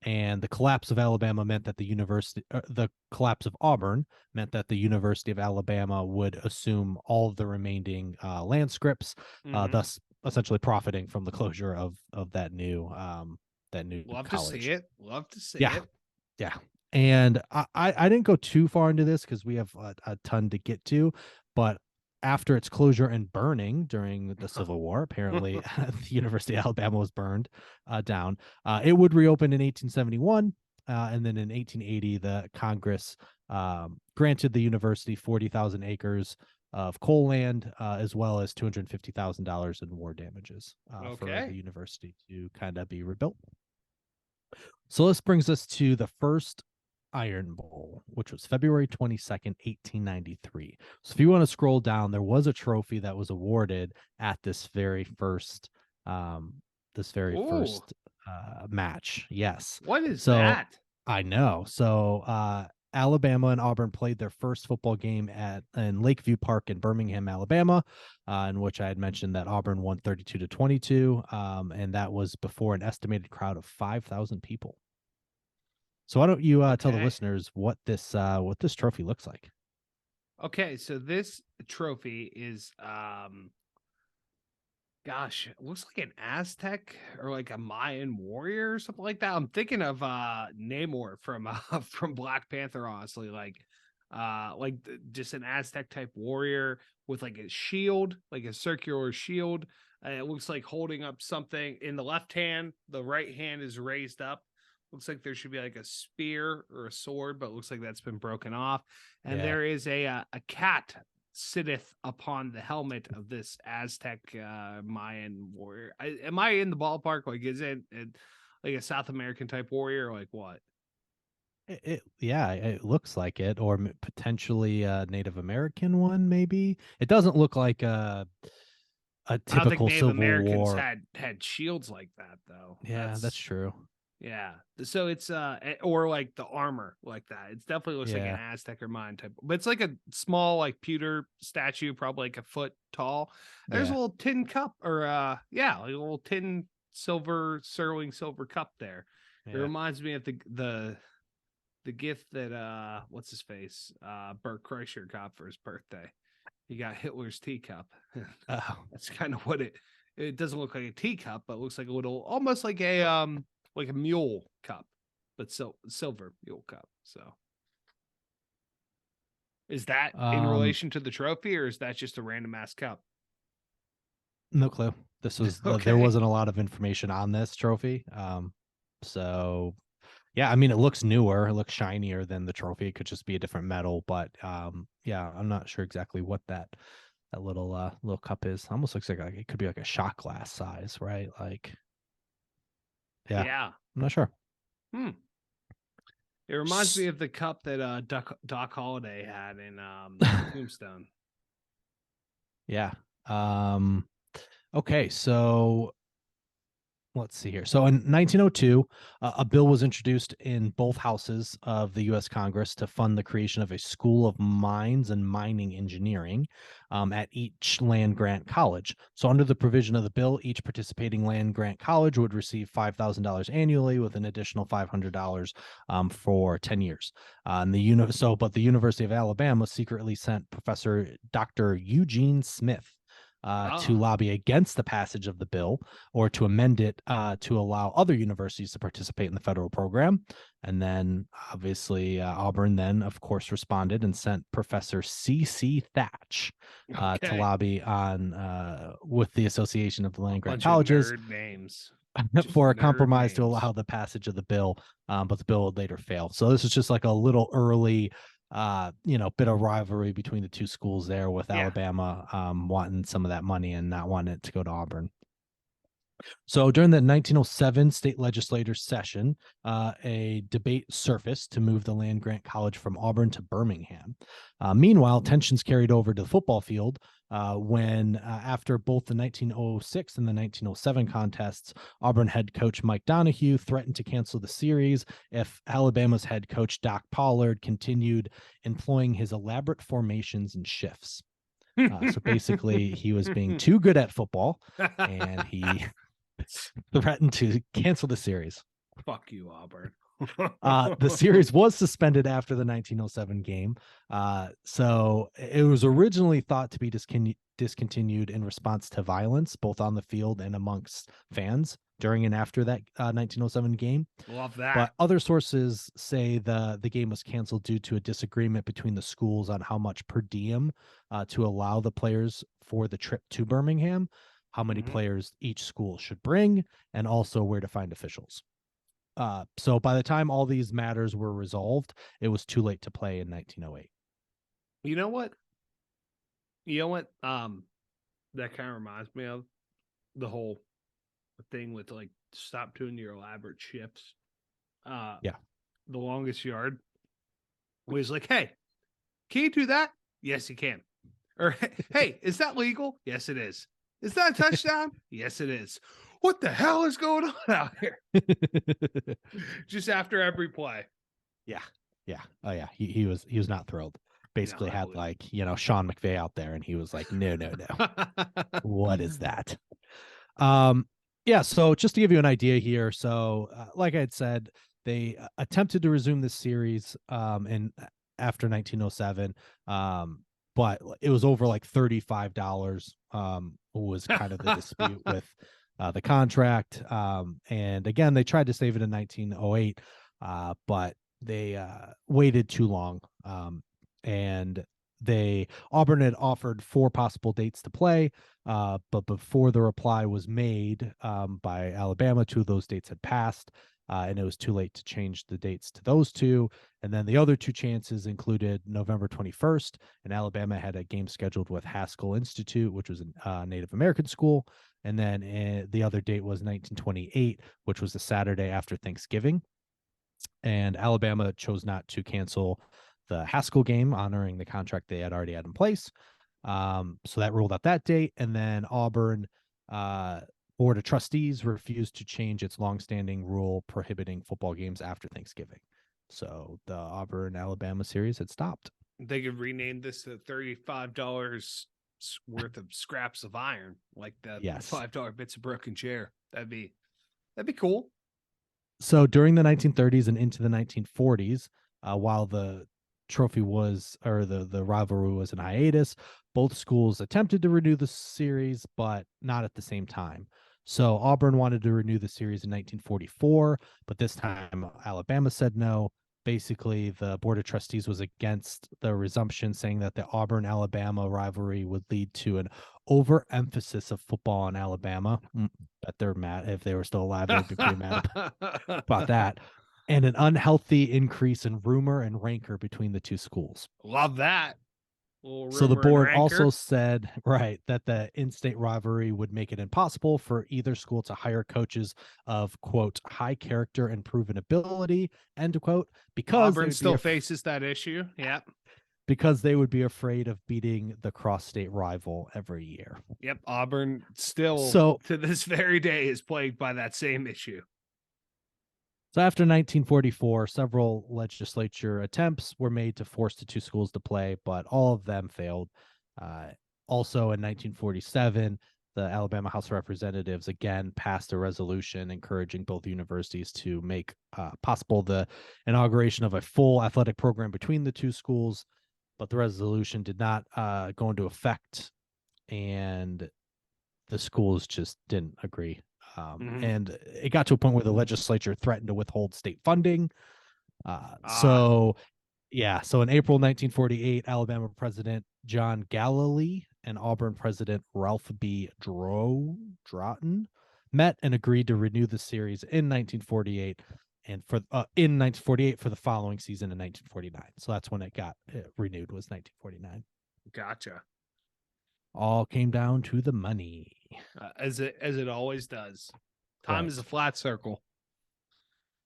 B: And the collapse of Alabama meant that the collapse of Auburn meant that the University of Alabama would assume all of the remaining land scripts,
A: Mm-hmm.
B: thus essentially profiting from the closure of that new
A: Love to
B: college.
A: see it. Love to see
B: Yeah.
A: it.
B: Yeah. And I didn't go too far into this because we have a ton to get to, but after its closure and burning during the Civil War, apparently the University of Alabama was burned down. It would reopen in 1871, and then in 1880, the Congress granted the university 40,000 acres of coal land, as well as $250,000 in war damages for the
A: Okay.
B: university to kind of be rebuilt. So this brings us to the first Iron Bowl, which was February 22nd, 1893. So if you want to scroll down, there was a trophy that was awarded at um, this very
A: Ooh,
B: first match. Yes.
A: what is
B: So
A: that?
B: I know. So Alabama and Auburn played their first football game in Lakeview Park in Birmingham, Alabama, in which I had mentioned that Auburn won 32-22, and that was before an estimated crowd of 5,000 people. So why don't you tell the
A: Okay.
B: listeners what this trophy looks like?
A: Okay, so this trophy is gosh, it looks like an Aztec or like a Mayan warrior or something like that. I'm thinking of Namor from from Black Panther, honestly, just an Aztec type warrior with like a shield, like a circular shield. It looks like holding up something in the left hand, the right hand is raised up. Looks like there should be like a spear or a sword, but it looks like that's been broken off. And
B: Yeah.
A: there is a cat sitteth upon the helmet of this Aztec Mayan warrior. Am I in the ballpark? Like, is it like a South American type warrior? Or like what?
B: It looks like it, or potentially a Native American one, maybe. It doesn't look like a
A: I don't think
B: typical
A: Native
B: Civil
A: Americans
B: War.
A: had shields like that though.
B: Yeah, that's
A: That's
B: true.
A: yeah. So it's or like the armor like that. It definitely looks like an
B: Yeah,
A: Aztec or Mayan type, but it's like a small like pewter statue, probably like a foot tall. There's a
B: yeah,
A: little tin cup or like a little tin silver sterling silver cup there. It
B: yeah.
A: reminds me of the gift that what's his face? Bert Kreischer got for his birthday. He got Hitler's teacup.
B: Oh,
A: That's kind of what it doesn't look like a teacup, but it looks like a little almost like a mule cup, but silver mule cup. So is that in
B: um,
A: relation to the trophy or is that just a random ass cup?
B: no clue. There
A: Okay.
B: wasn't a lot of information on this trophy. So yeah, I mean, it looks newer, it looks shinier than the trophy. It could just be a different metal, but yeah, I'm not sure exactly what that little cup is. Almost looks like it could be like a shot glass size, right? Like, yeah,
A: Yeah.
B: I'm not sure.
A: Hmm. It reminds me of the cup that Doc Holliday had in Tombstone.
B: Yeah. Um, okay, so let's see here. So in 1902, a bill was introduced in both houses of the U.S. Congress to fund the creation of a school of mines and mining engineering at each land grant college. So under the provision of the bill, each participating land grant college would receive $5,000 annually with an additional $500 for 10 years. But the University of Alabama secretly sent Professor Dr. Eugene Smith to
A: Ah,
B: lobby against the passage of the bill or to amend it to allow other universities to participate in the federal program. And then obviously Auburn then, of course, responded and sent Professor C.C. Thatch to
A: okay.
B: lobby on with the Association of the
A: A
B: Land Grant
A: bunch of
B: Colleges
A: nerd names. Just
B: for a
A: nerd
B: compromise to
A: names.
B: allow the passage of the bill, but the bill would later fail. So this is just like a little early, bit of rivalry between the two schools there, with
A: Yeah.
B: Alabama wanting some of that money and not wanting it to go to Auburn. So during the 1907 state legislature session, a debate surfaced to move the land grant college from Auburn to Birmingham. Meanwhile, tensions carried over to the football field when, after both the 1906 and the 1907 contests, Auburn head coach Mike Donahue threatened to cancel the series if Alabama's head coach Doc Pollard continued employing his elaborate formations and shifts. So basically, he was being too good at football, and he threatened to cancel the series.
A: Fuck you, Auburn.
B: The series was suspended after the 1907 game. So it was originally thought to be discontinued in response to violence, both on the field and amongst fans during and after that 1907 game.
A: Love that.
B: But other sources say the game was canceled due to a disagreement between the schools on how much per diem to allow the players for the trip to Birmingham, how many
A: Mhm.
B: players each school should bring, and also where to find officials. So by the time all these matters were resolved, it was too late to play in 1908.
A: You know what? You know what? That kind of reminds me of the whole thing with like stop doing your elaborate shifts.
B: Yeah.
A: The longest yard was like, hey, can you do that? Yes, you can. Or hey, is that legal? Yes, it is. Is that a touchdown? Yes, it is. What the hell is going on out here? Just after every play.
B: Yeah. Yeah. Oh yeah. He was not thrilled.
A: No,
B: Basically
A: I
B: had
A: believe
B: like, Sean McVay out there and he was like, no, no, no.
A: it.
B: What is that? Um, yeah, so just to give you an idea here, so like I had said, they attempted to resume this series in after 1907, but it was over like $35 was kind of the dispute with the contract. And again, they tried to save it in 1908, but they waited too long. And Auburn had offered 4 possible dates to play. But before the reply was made by Alabama, 2 of those dates had passed, and it was too late to change the dates to those 2. And then the other 2 chances included November 21st, and Alabama had a game scheduled with Haskell Institute, which was a Native American school. And then the other date was 1928, which was the Saturday after Thanksgiving. And Alabama chose not to cancel the Haskell game, honoring the contract they had already had in place. So that ruled out that date. And then Auburn Board of Trustees refused to change its longstanding rule prohibiting football games after Thanksgiving. So the Auburn Alabama series had stopped.
A: They could rename this to $35 worth of scraps of iron, like the
B: Yes.
A: $5 bits of broken chair. That'd be cool.
B: So during the 1930s and into the 1940s, while the rivalry was in hiatus, both schools attempted to renew the series, but not at the same time. So Auburn wanted to renew the series in 1944, but this time Alabama said no. Basically, the Board of Trustees was against the resumption, saying that the Auburn Alabama rivalry would lead to an overemphasis of football in Alabama. Bet they're mad. If they were still alive, they'd be pretty mad about that. And an unhealthy increase in rumor and rancor between the 2 schools.
A: Love that.
B: So the board also said, right, that the in-state rivalry would make it impossible for either school to hire coaches of, quote, high character and proven ability, end quote, because
A: Auburn still faces that issue. Yeah.
B: Because they would be afraid of beating the cross-state rival every year.
A: Yep. Auburn still, to this very day, is plagued by that same issue.
B: So after 1944, several legislature attempts were made to force the 2 schools to play, but all of them failed. Also in 1947, the Alabama House of Representatives again passed a resolution encouraging both universities to make possible the inauguration of a full athletic program between the 2 schools, but the resolution did not go into effect, and the schools just didn't agree. And it got to a point where the legislature threatened to withhold state funding. So in April 1948, Alabama President John Galilee and Auburn President Ralph B. Drayton met and agreed to renew the series in 1948 and in 1948 for the following season in 1949. So that's when it got renewed, was 1949.
A: Gotcha.
B: All came down to the money,
A: as it always does. Time is a flat circle.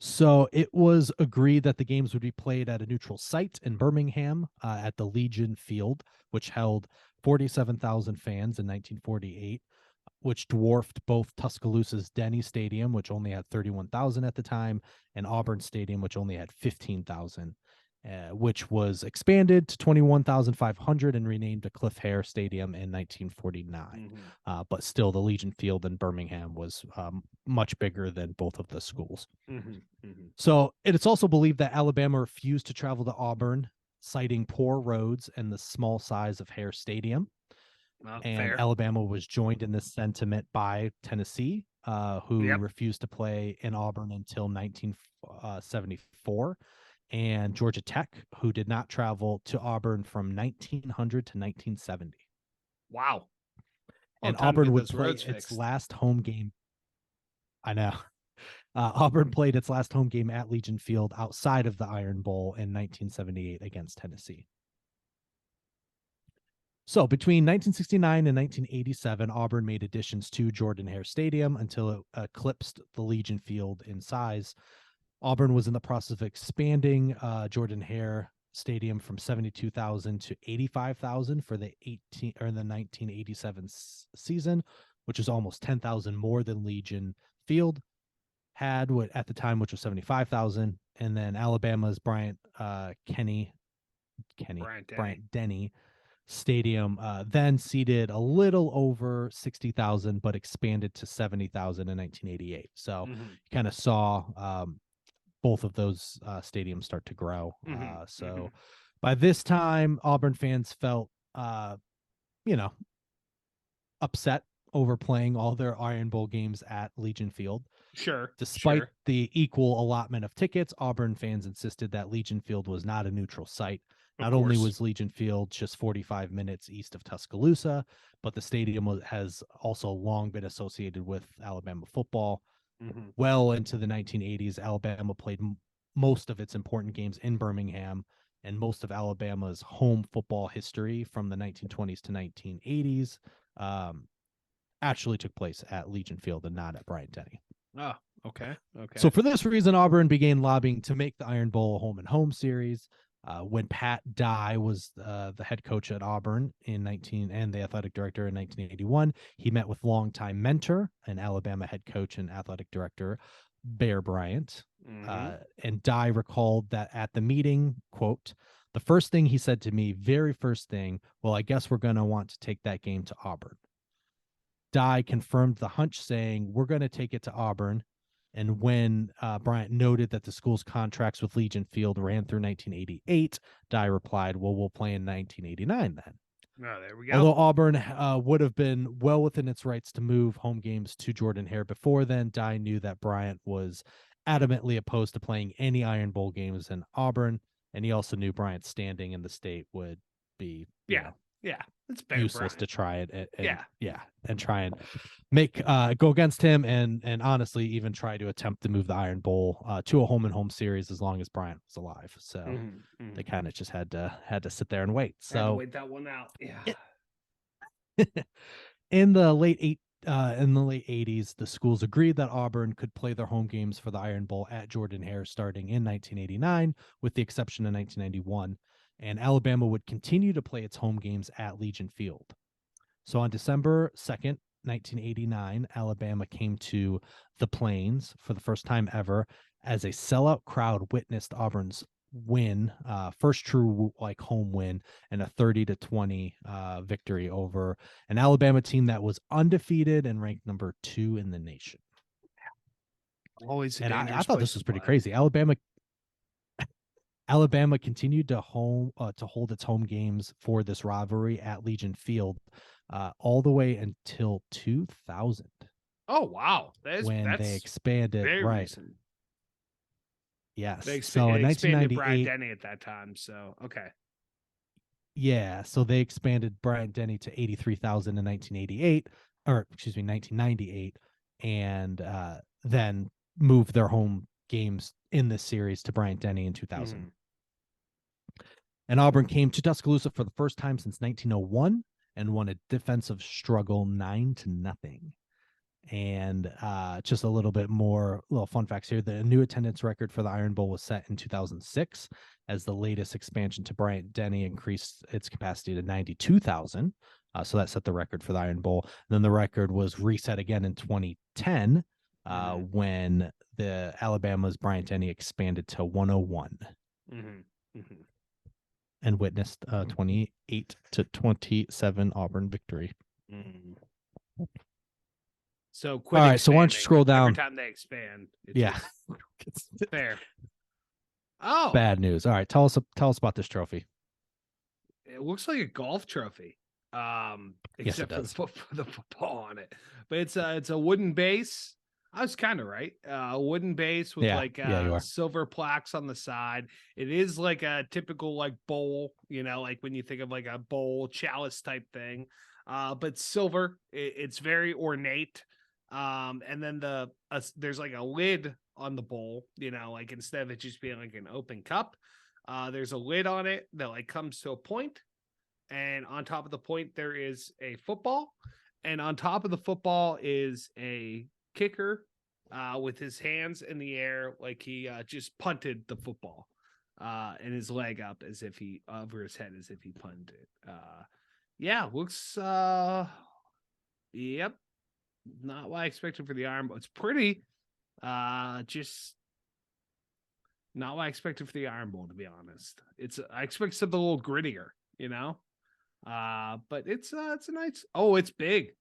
B: So it was agreed that the games would be played at a neutral site in Birmingham at the Legion Field, which held 47,000 fans in 1948, which dwarfed both Tuscaloosa's Denny Stadium, which only had 31,000 at the time, and Auburn Stadium, which only had 15,000. Which was expanded to 21,500 and renamed to Cliff Hair Stadium in 1949. But still, the Legion Field in Birmingham was much bigger than both of the schools. So it's also believed that Alabama refused to travel to Auburn, citing poor roads and the small size of Hair Stadium. And fair. Alabama was joined in this sentiment by Tennessee, who refused to play in Auburn until 1974. And Georgia Tech, who did not travel to Auburn from 1900 to 1970.
A: Wow.
B: And Auburn would play its last home game. I know. Auburn played its last home game at Legion Field outside of the Iron Bowl in 1978 against Tennessee. So between 1969 and 1987, Auburn made additions to Jordan-Hare Stadium until it eclipsed the Legion Field in size. Auburn was in the process of expanding Jordan-Hare Stadium from 72,000 to 85,000 for the 1987 season, which is almost 10,000 more than Legion Field had at the time, which was 75,000. And then Alabama's Bryant Denny Stadium then seated a little over 60,000, but expanded to 70,000 in 1988. So you kind of saw both of those stadiums start to grow. By this time, Auburn fans felt, upset over playing all their Iron Bowl games at Legion Field. Despite the equal allotment of tickets, Auburn fans insisted that Legion Field was not a neutral site. Not only was Legion Field just 45 minutes east of Tuscaloosa, but the stadium has also long been associated with Alabama football. Well into the 1980s, Alabama played most of its important games in Birmingham, and most of Alabama's home football history from the 1920s to 1980s actually took place at Legion Field and not at Bryant-Denny.
A: Oh, okay.
B: So for this reason, Auburn began lobbying to make the Iron Bowl a home and home series. When Pat Dye was the head coach at Auburn and the athletic director in 1981, he met with longtime mentor and Alabama head coach and athletic director Bear Bryant. And Dye recalled that at the meeting, quote, "The first thing he said to me, very first thing, well, I guess we're going to want to take that game to Auburn." Dye confirmed the hunch, saying, "We're going to take it to Auburn." And when Bryant noted that the school's contracts with Legion Field ran through 1988, Dye replied, "Well, we'll play in 1989 then."
A: Oh, there we go.
B: Although Auburn would have been well within its rights to move home games to Jordan-Hare before then, Dye knew that Bryant was adamantly opposed to playing any Iron Bowl games in Auburn, and he also knew Bryant's standing in the state would be
A: it's
B: useless
A: Bryant
B: to try it and try and make go against him and honestly even try to attempt to move the Iron Bowl to a home and home series as long as Bryant was alive. So they kind of just had to sit there and wait. So
A: wait that one out.
B: in the late 80s, the schools agreed that Auburn could play their home games for the Iron Bowl at Jordan-Hare starting in 1989, with the exception of 1991. And Alabama would continue to play its home games at Legion Field. So on December 2nd, 1989, Alabama came to the Plains for the first time ever as a sellout crowd witnessed Auburn's win, first true home win, and a 30-20 victory over an Alabama team that was undefeated and ranked number 2 in the nation.
A: Always,
B: and I thought this was pretty crazy. Alabama continued to hold its home games for this rivalry at Legion Field all the way until 2000.
A: Oh wow,
B: when they expanded,
A: very
B: right?
A: Recent.
B: Yes.
A: So in 1998, Bryant-Denny at that time. So okay.
B: Yeah, so they expanded Bryant-Denny to 83,000 in 1998, and then moved their home games in this series to Bryant-Denny in 2000. And Auburn came to Tuscaloosa for the first time since 1901 and won a defensive struggle 9-0. And just a little fun facts here. The new attendance record for the Iron Bowl was set in 2006 as the latest expansion to Bryant-Denny increased its capacity to 92,000. So that set the record for the Iron Bowl. And then the record was reset again in 2010 when the Alabama's Bryant-Denny expanded to 101 and witnessed 28-27 Auburn victory.
A: So
B: all right, so why don't you scroll down?
A: Every time they expand,
B: it's
A: fair. Oh,
B: bad news. All right, tell us about this trophy.
A: It looks like a golf trophy, except for the football on it. But it's a wooden base. I was kind of right. A wooden base with silver plaques on the side. It is like a typical bowl, like when you think of like a bowl chalice type thing, but silver. It's very ornate. And then there's like a lid on the bowl, like instead of it just being like an open cup, there's a lid on it that comes to a point. and on top of the point there is a football, and on top of the football is a kicker with his hands in the air like he just punted the football, and his leg up as if he over his head as if he punted it. Yeah, looks yep, not what I expected for the Iron Bowl. It's pretty, just not what I expected for the Iron Bowl, to be honest. I expect something a little grittier, you know. But it's a nice. Oh, it's big.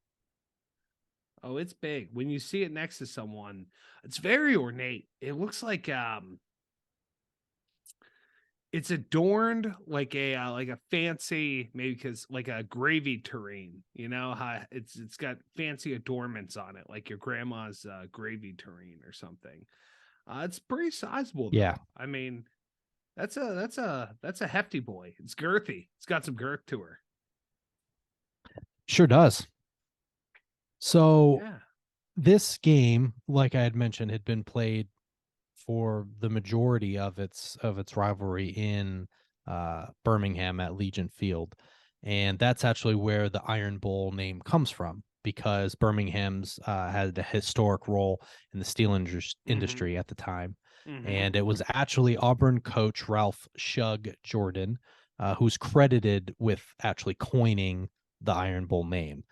A: Oh, it's big. When you see it next to someone, it's very ornate. It looks like it's adorned like a fancy, maybe because like a gravy tureen. You know how it's got fancy adornments on it, like your grandma's gravy tureen or something. It's pretty sizable though.
B: Yeah,
A: I mean, that's a hefty boy. It's girthy. It's got some girth to her.
B: sure does. So
A: Yeah.
B: this game, like I had mentioned, had been played for the majority of its rivalry in Birmingham at Legion Field, and that's actually where the Iron Bowl name comes from, because Birmingham's had a historic role in the steel industry at the time, and it was actually Auburn coach Ralph Shug Jordan who's credited with actually coining the Iron Bowl name.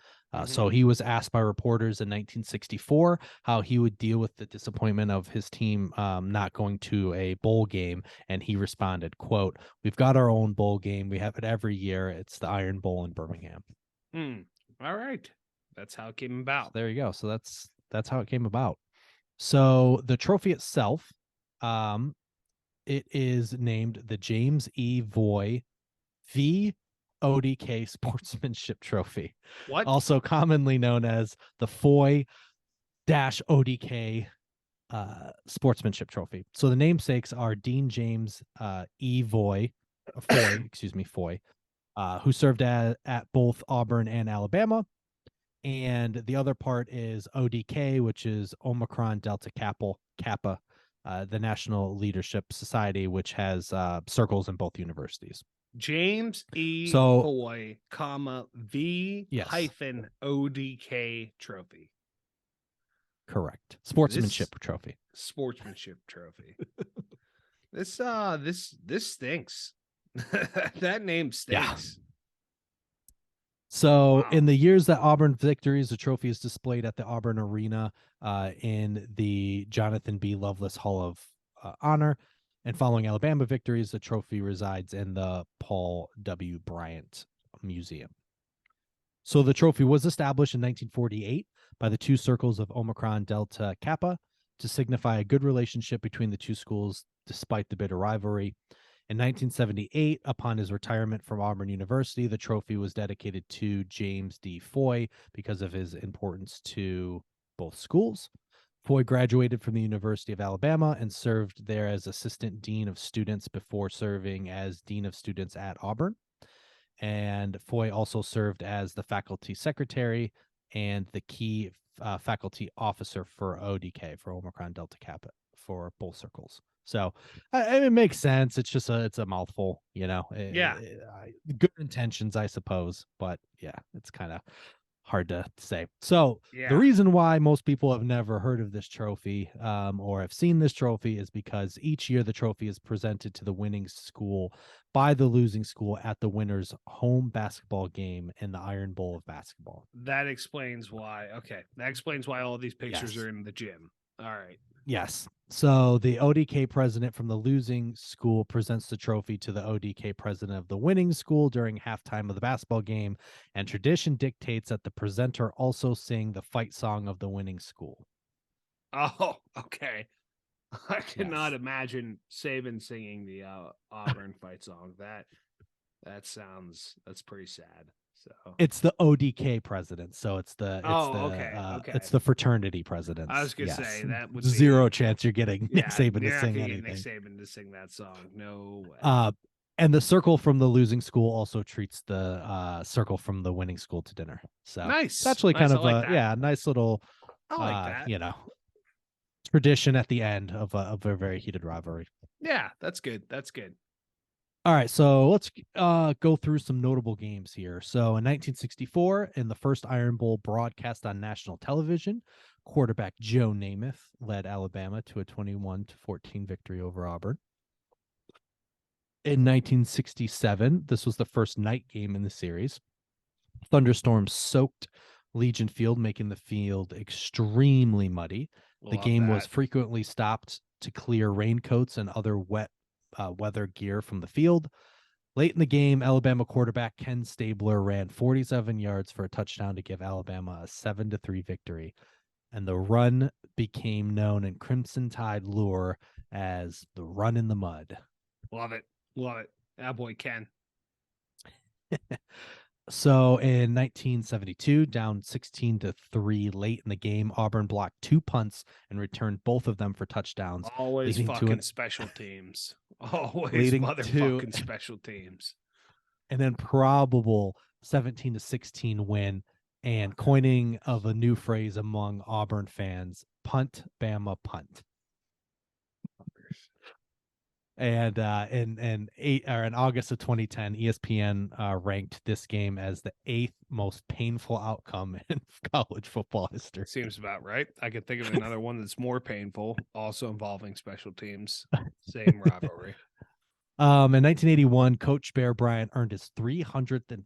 B: So he was asked by reporters in 1964 how he would deal with the disappointment of his team not going to a bowl game, and he responded, quote, "We've got our own bowl game. We have it every year. It's the Iron Bowl in Birmingham."
A: All right. That's how it came
B: So
A: about.
B: there you go. So that's how it came about. So the trophy itself, it is named the James E. Voy ODK Sportsmanship Trophy,
A: What?
B: also commonly known as the Foy ODK Sportsmanship Trophy. So the namesakes are Dean James E. Foy, who served at both Auburn and Alabama. And the other part is ODK, which is Omicron Delta Kappa, the National Leadership Society, which has circles in both universities.
A: James E.
B: So,
A: Foy, V
B: yes,
A: hyphen ODK trophy.
B: Correct. Sportsmanship trophy.
A: Sportsmanship trophy. This stinks. That name stinks.
B: Yeah. So in the years that Auburn victories, the trophy is displayed at the Auburn Arena in the Jonathan B. Lovelace Hall of Honor. And following Alabama victories, the trophy resides in the Paul W. Bryant Museum. So the trophy was established in 1948 by the two circles of Omicron Delta Kappa to signify a good relationship between the two schools despite the bitter rivalry. In 1978, upon his retirement from Auburn University, the trophy was dedicated to James D. Foy because of his importance to both schools. Foy graduated from the University of Alabama and served there as assistant dean of students before serving as dean of students at Auburn. And Foy also served as the faculty secretary and the key faculty officer for ODK, for Omicron Delta Kappa, for both circles. So it makes sense. It's just it's a mouthful, you know. Good intentions, I suppose, but yeah, it's kind of hard to say. So the reason why most people have never heard of this trophy or have seen this trophy is because each year the trophy is presented to the winning school by the losing school at the winner's home basketball game in the Iron Bowl of basketball.
A: That explains why. Okay. That explains why all these pictures are in the gym. All right.
B: Yes. So the ODK president from the losing school presents the trophy to the ODK president of the winning school during halftime of the basketball game, and tradition dictates that the presenter also sing the fight song of the winning school.
A: Oh, okay. I cannot imagine Saban singing the Auburn fight song. That's pretty sad. So
B: it's the ODK president, so it's the it's the fraternity president.
A: I was gonna say that would
B: zero chance you're getting Nick Saban to sing anything.
A: Nick Saban to sing that song, no way.
B: And the circle from the losing school also treats the circle from the winning school to dinner. So
A: nice.
B: It's actually kind of a nice little
A: I like that.
B: You know, tradition at the end of a very heated rivalry.
A: Yeah, that's good. That's good.
B: All right, so let's go through some notable games here. So in 1964, in the first Iron Bowl broadcast on national television, quarterback Joe Namath led Alabama to a 21-14 victory over Auburn. In 1967, this was the first night game in the series. Thunderstorms soaked Legion Field, making the field extremely muddy. The game was frequently stopped to clear raincoats and other wet weather gear from the field. Late in the game, Alabama quarterback Ken Stabler ran 47 yards for a touchdown to give Alabama a 7-3 victory. And the run became known in Crimson Tide lore as the run in the mud.
A: Love it. Love it. That boy Ken.
B: So in 1972, down 16-3 late in the game, Auburn blocked 2 punts and returned both of them for touchdowns.
A: Always fucking special teams. Always motherfucking special teams.
B: And then probable 17-16 win and coining of a new phrase among Auburn fans, punt, Bama, punt. And in August of 2010, ESPN ranked this game as the 8th most painful outcome in college football history.
A: Seems about right. I could think of another one that's more painful, also involving special teams. Same rivalry.
B: In 1981, Coach Bear Bryant earned his 315th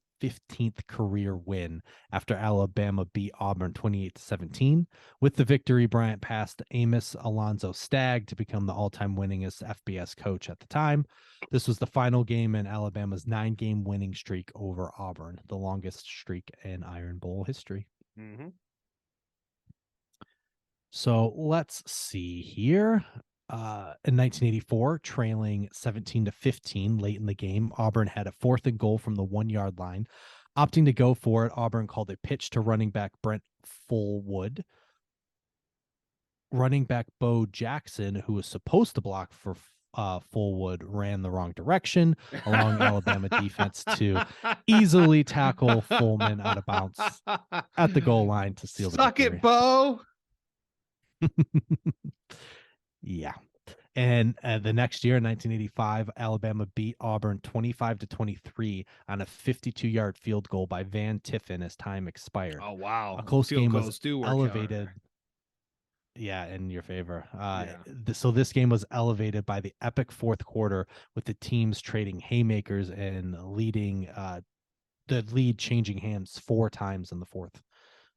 B: career win after Alabama beat Auburn 28-17. With the victory, Bryant passed Amos Alonzo Stagg to become the all-time winningest FBS coach at the time. This was the final game in Alabama's 9-game winning streak over Auburn, the longest streak in Iron Bowl history.
A: Mm-hmm.
B: So let's see here. In 1984, trailing 17-15 late in the game, Auburn had a 4th and goal from the 1-yard line. Opting to go for it, Auburn called a pitch to running back Brent Fullwood. Running back Bo Jackson, who was supposed to block for Fullwood, ran the wrong direction, allowing Alabama defense to easily tackle Fullman out of bounds at the goal line to seal the victory.
A: Suck it, Bo!
B: Yeah. And the next year, in 1985, Alabama beat Auburn 25-23 on a 52-yard field goal by Van Tiffin as time expired.
A: Oh, wow.
B: A close game was elevated. Yeah, in your favor. So this game was elevated by the epic fourth quarter, with the teams trading haymakers and the lead changing hands 4 times in the fourth.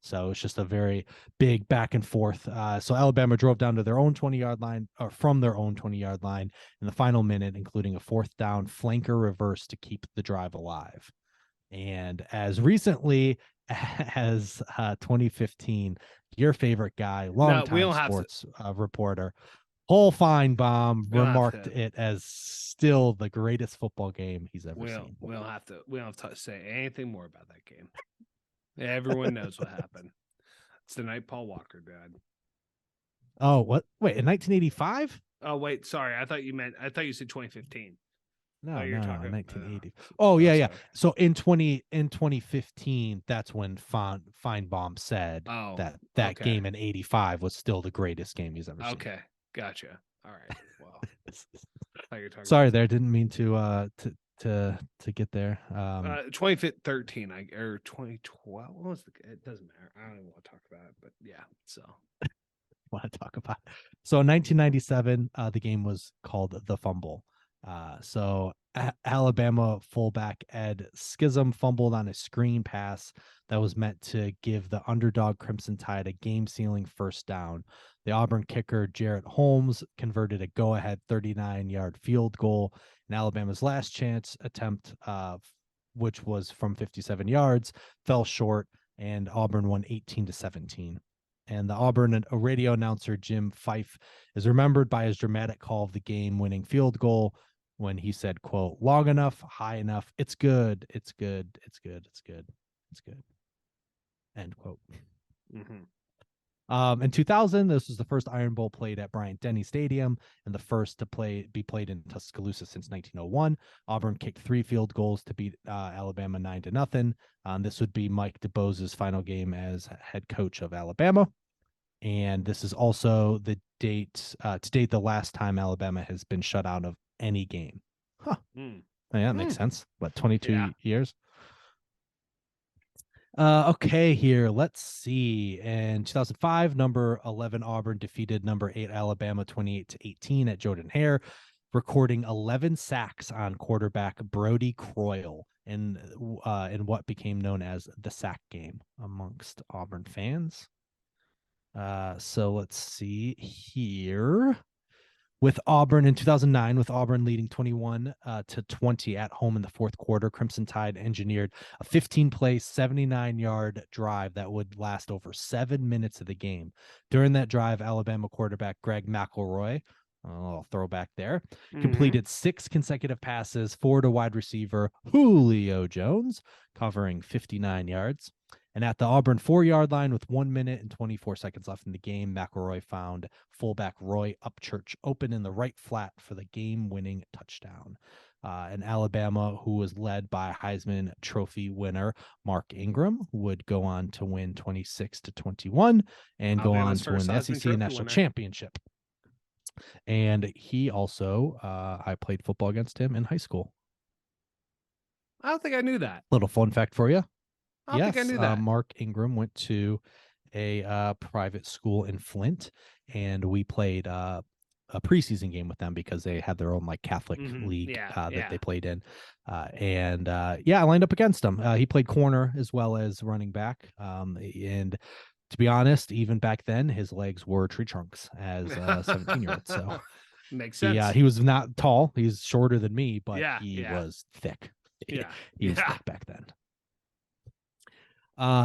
B: So it's just a very big back and forth. So Alabama drove down to their own 20-yard line, or from their own 20-yard line in the final minute, including a 4th down flanker reverse to keep the drive alive. And as recently as 2015, your favorite guy, longtime sports reporter, Paul Feinbaum, remarked it as still the greatest football game he's ever seen.
A: We don't have to say anything more about that game. Everyone knows what happened. It's the night Paul Walker died.
B: Oh, what? Wait, in 1985?
A: Oh, wait, sorry. I thought you said 2015.
B: No, you're talking 1980. Oh, yeah. So in 2015, that's when Feinbaum said that game in 85 was still the greatest game he's ever seen.
A: Okay, gotcha. All right. Well,
B: sorry, there. Didn't mean to get there.
A: 2013 or 2012. What was it doesn't matter. I don't even want to talk about it, but yeah. So
B: want to talk about it. So in 1997, the game was called The Fumble. So Alabama fullback Ed Schism fumbled on a screen pass that was meant to give the underdog Crimson Tide a game-sealing 1st down. The Auburn kicker Jarrett Holmes converted a go-ahead 39-yard field goal, and Alabama's last chance attempt, which was from 57 yards, fell short, and Auburn won 18-17. And the Auburn radio announcer Jim Fife is remembered by his dramatic call of the game-winning field goal when he said, quote, "Long enough, high enough, it's good, it's good, it's good, it's good, it's good," end quote.
A: Mm-hmm.
B: In 2000, this was the first Iron Bowl played at Bryant-Denny Stadium and the first to be played in Tuscaloosa since 1901. Auburn kicked 3 field goals to beat Alabama 9-0. This would be Mike DeBose's final game as head coach of Alabama. And this is also the date, the last time Alabama has been shut out of any game. Huh. Oh, yeah, that makes sense. What, 22
A: Yeah.
B: years? Okay, here. Let's see. In 2005, number 11 Auburn defeated number 8 Alabama 28-18 at Jordan Hare, recording 11 sacks on quarterback Brody Croyle in what became known as the sack game amongst Auburn fans. So let's see here. With Auburn in 2009, with Auburn leading 21-20 at home in the fourth quarter, Crimson Tide engineered a 15-play, 79-yard drive that would last over 7 minutes of the game. During that drive, Alabama quarterback Greg McElroy, a little throwback there, completed 6 consecutive passes, 4 to wide receiver Julio Jones, covering 59 yards. And at the Auburn 4-yard line with 1 minute and 24 seconds left in the game, McElroy found fullback Roy Upchurch open in the right flat for the game-winning touchdown. And Alabama, who was led by Heisman Trophy winner Mark Ingram, would go on to win 26-21 and go on to win the SEC National Championship. And he also, I played football against him in high school.
A: I don't think I knew that.
B: Little fun fact for you.
A: I don't think I knew that.
B: Mark Ingram went to a private school in Flint, and we played a preseason game with them because they had their own like Catholic league that they played in. I lined up against him. He played corner as well as running back. And to be honest, even back then, his legs were tree trunks as a 17-year-old. So
A: makes sense.
B: He was not tall. He's shorter than me, but he was thick. He was thick back then.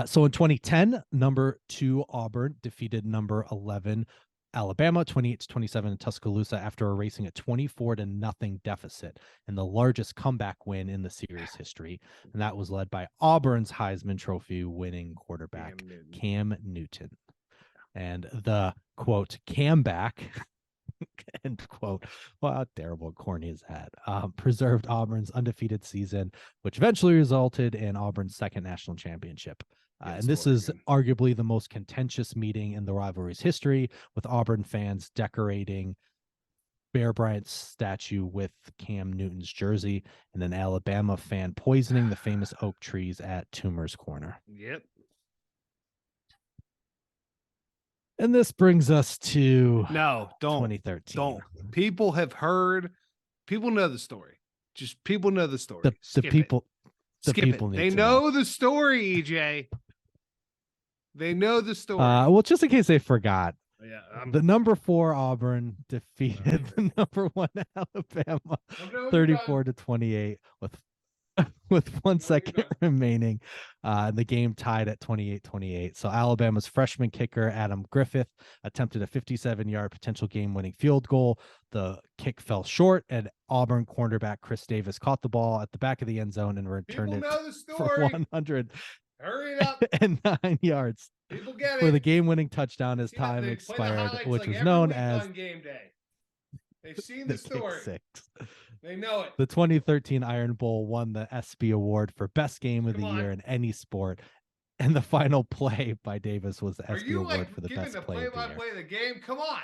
B: So in 2010, number 2 Auburn defeated number 11 Alabama 28-27 in Tuscaloosa after erasing a 24-0 deficit and the largest comeback win in the series history. And that was led by Auburn's Heisman Trophy winning quarterback Cam Newton. And the quote comeback end quote. Well, how terrible and corny is that? Preserved Auburn's undefeated season, which eventually resulted in Auburn's second national championship. And this is arguably the most contentious meeting in the rivalry's history, with Auburn fans decorating Bear Bryant's statue with Cam Newton's jersey, and an Alabama fan poisoning the famous oak trees at Toomer's Corner.
A: Yep.
B: And this brings us to
A: 2013. Don't. People have heard. People know the story. Just people know the story.
B: The people need
A: they
B: to
A: know the story, EJ. They know the story.
B: Well, just in case they forgot.
A: Yeah,
B: the number 4 Auburn defeated the number 1 Alabama 34-28 with 1 second remaining. The game tied at 28-28. So Alabama's freshman kicker Adam Griffith attempted a 57-yard potential game-winning field goal. The kick fell short, and Auburn cornerback Chris Davis caught the ball at the back of the end zone and returned it for 109 yards.
A: People get
B: for the game-winning touchdown as time expired, which was known as
A: game day. They've seen the story.
B: Six.
A: They know it.
B: The 2013 Iron Bowl won the ESPY award for best game of the year in any sport, and the final play by Davis was the ESPY award for the best play of the year.
A: The game? Come on.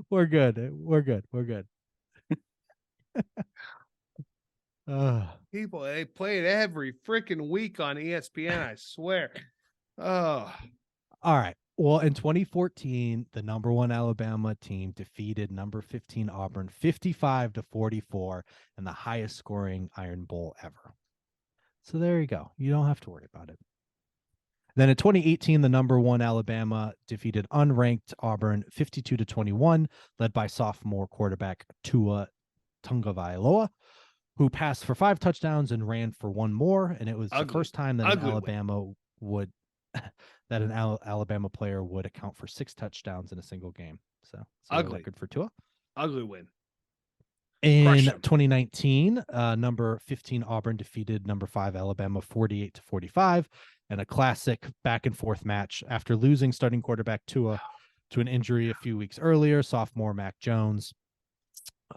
B: We're good.
A: People, they play it every freaking week on ESPN, I swear. Oh.
B: All right. Well, in 2014, the number 1 Alabama team defeated number 15 Auburn 55-44 in the highest scoring Iron Bowl ever. So there you go. You don't have to worry about it. Then in 2018, the number 1 Alabama defeated unranked Auburn 52-21, led by sophomore quarterback Tua Tagovailoa, who passed for 5 touchdowns and ran for 1 more. And it was the first time that an Alabama player would account for 6 touchdowns in a single game. So ugly record for Tua.
A: Ugly win.
B: In 2019, number 15 Auburn defeated number 5 Alabama 48-45 in a classic back and forth match. After losing starting quarterback Tua to an injury a few weeks earlier, sophomore Mac Jones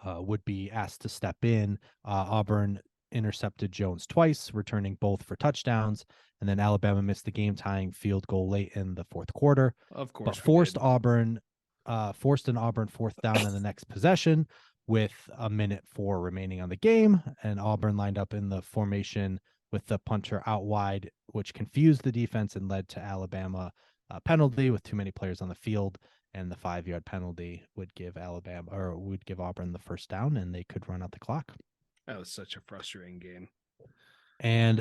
B: would be asked to step in. Auburn intercepted Jones twice, returning both for touchdowns, and then Alabama missed the game-tying field goal late in the fourth quarter.
A: Of course,
B: but forced an Auburn 4th down in the next possession. with a minute 4 remaining on the game, and Auburn lined up in the formation with the punter out wide, which confused the defense and led to Alabama penalty with too many players on the field. And the 5-yard penalty would give Auburn the first down, and they could run out the clock.
A: That was such a frustrating game.
B: And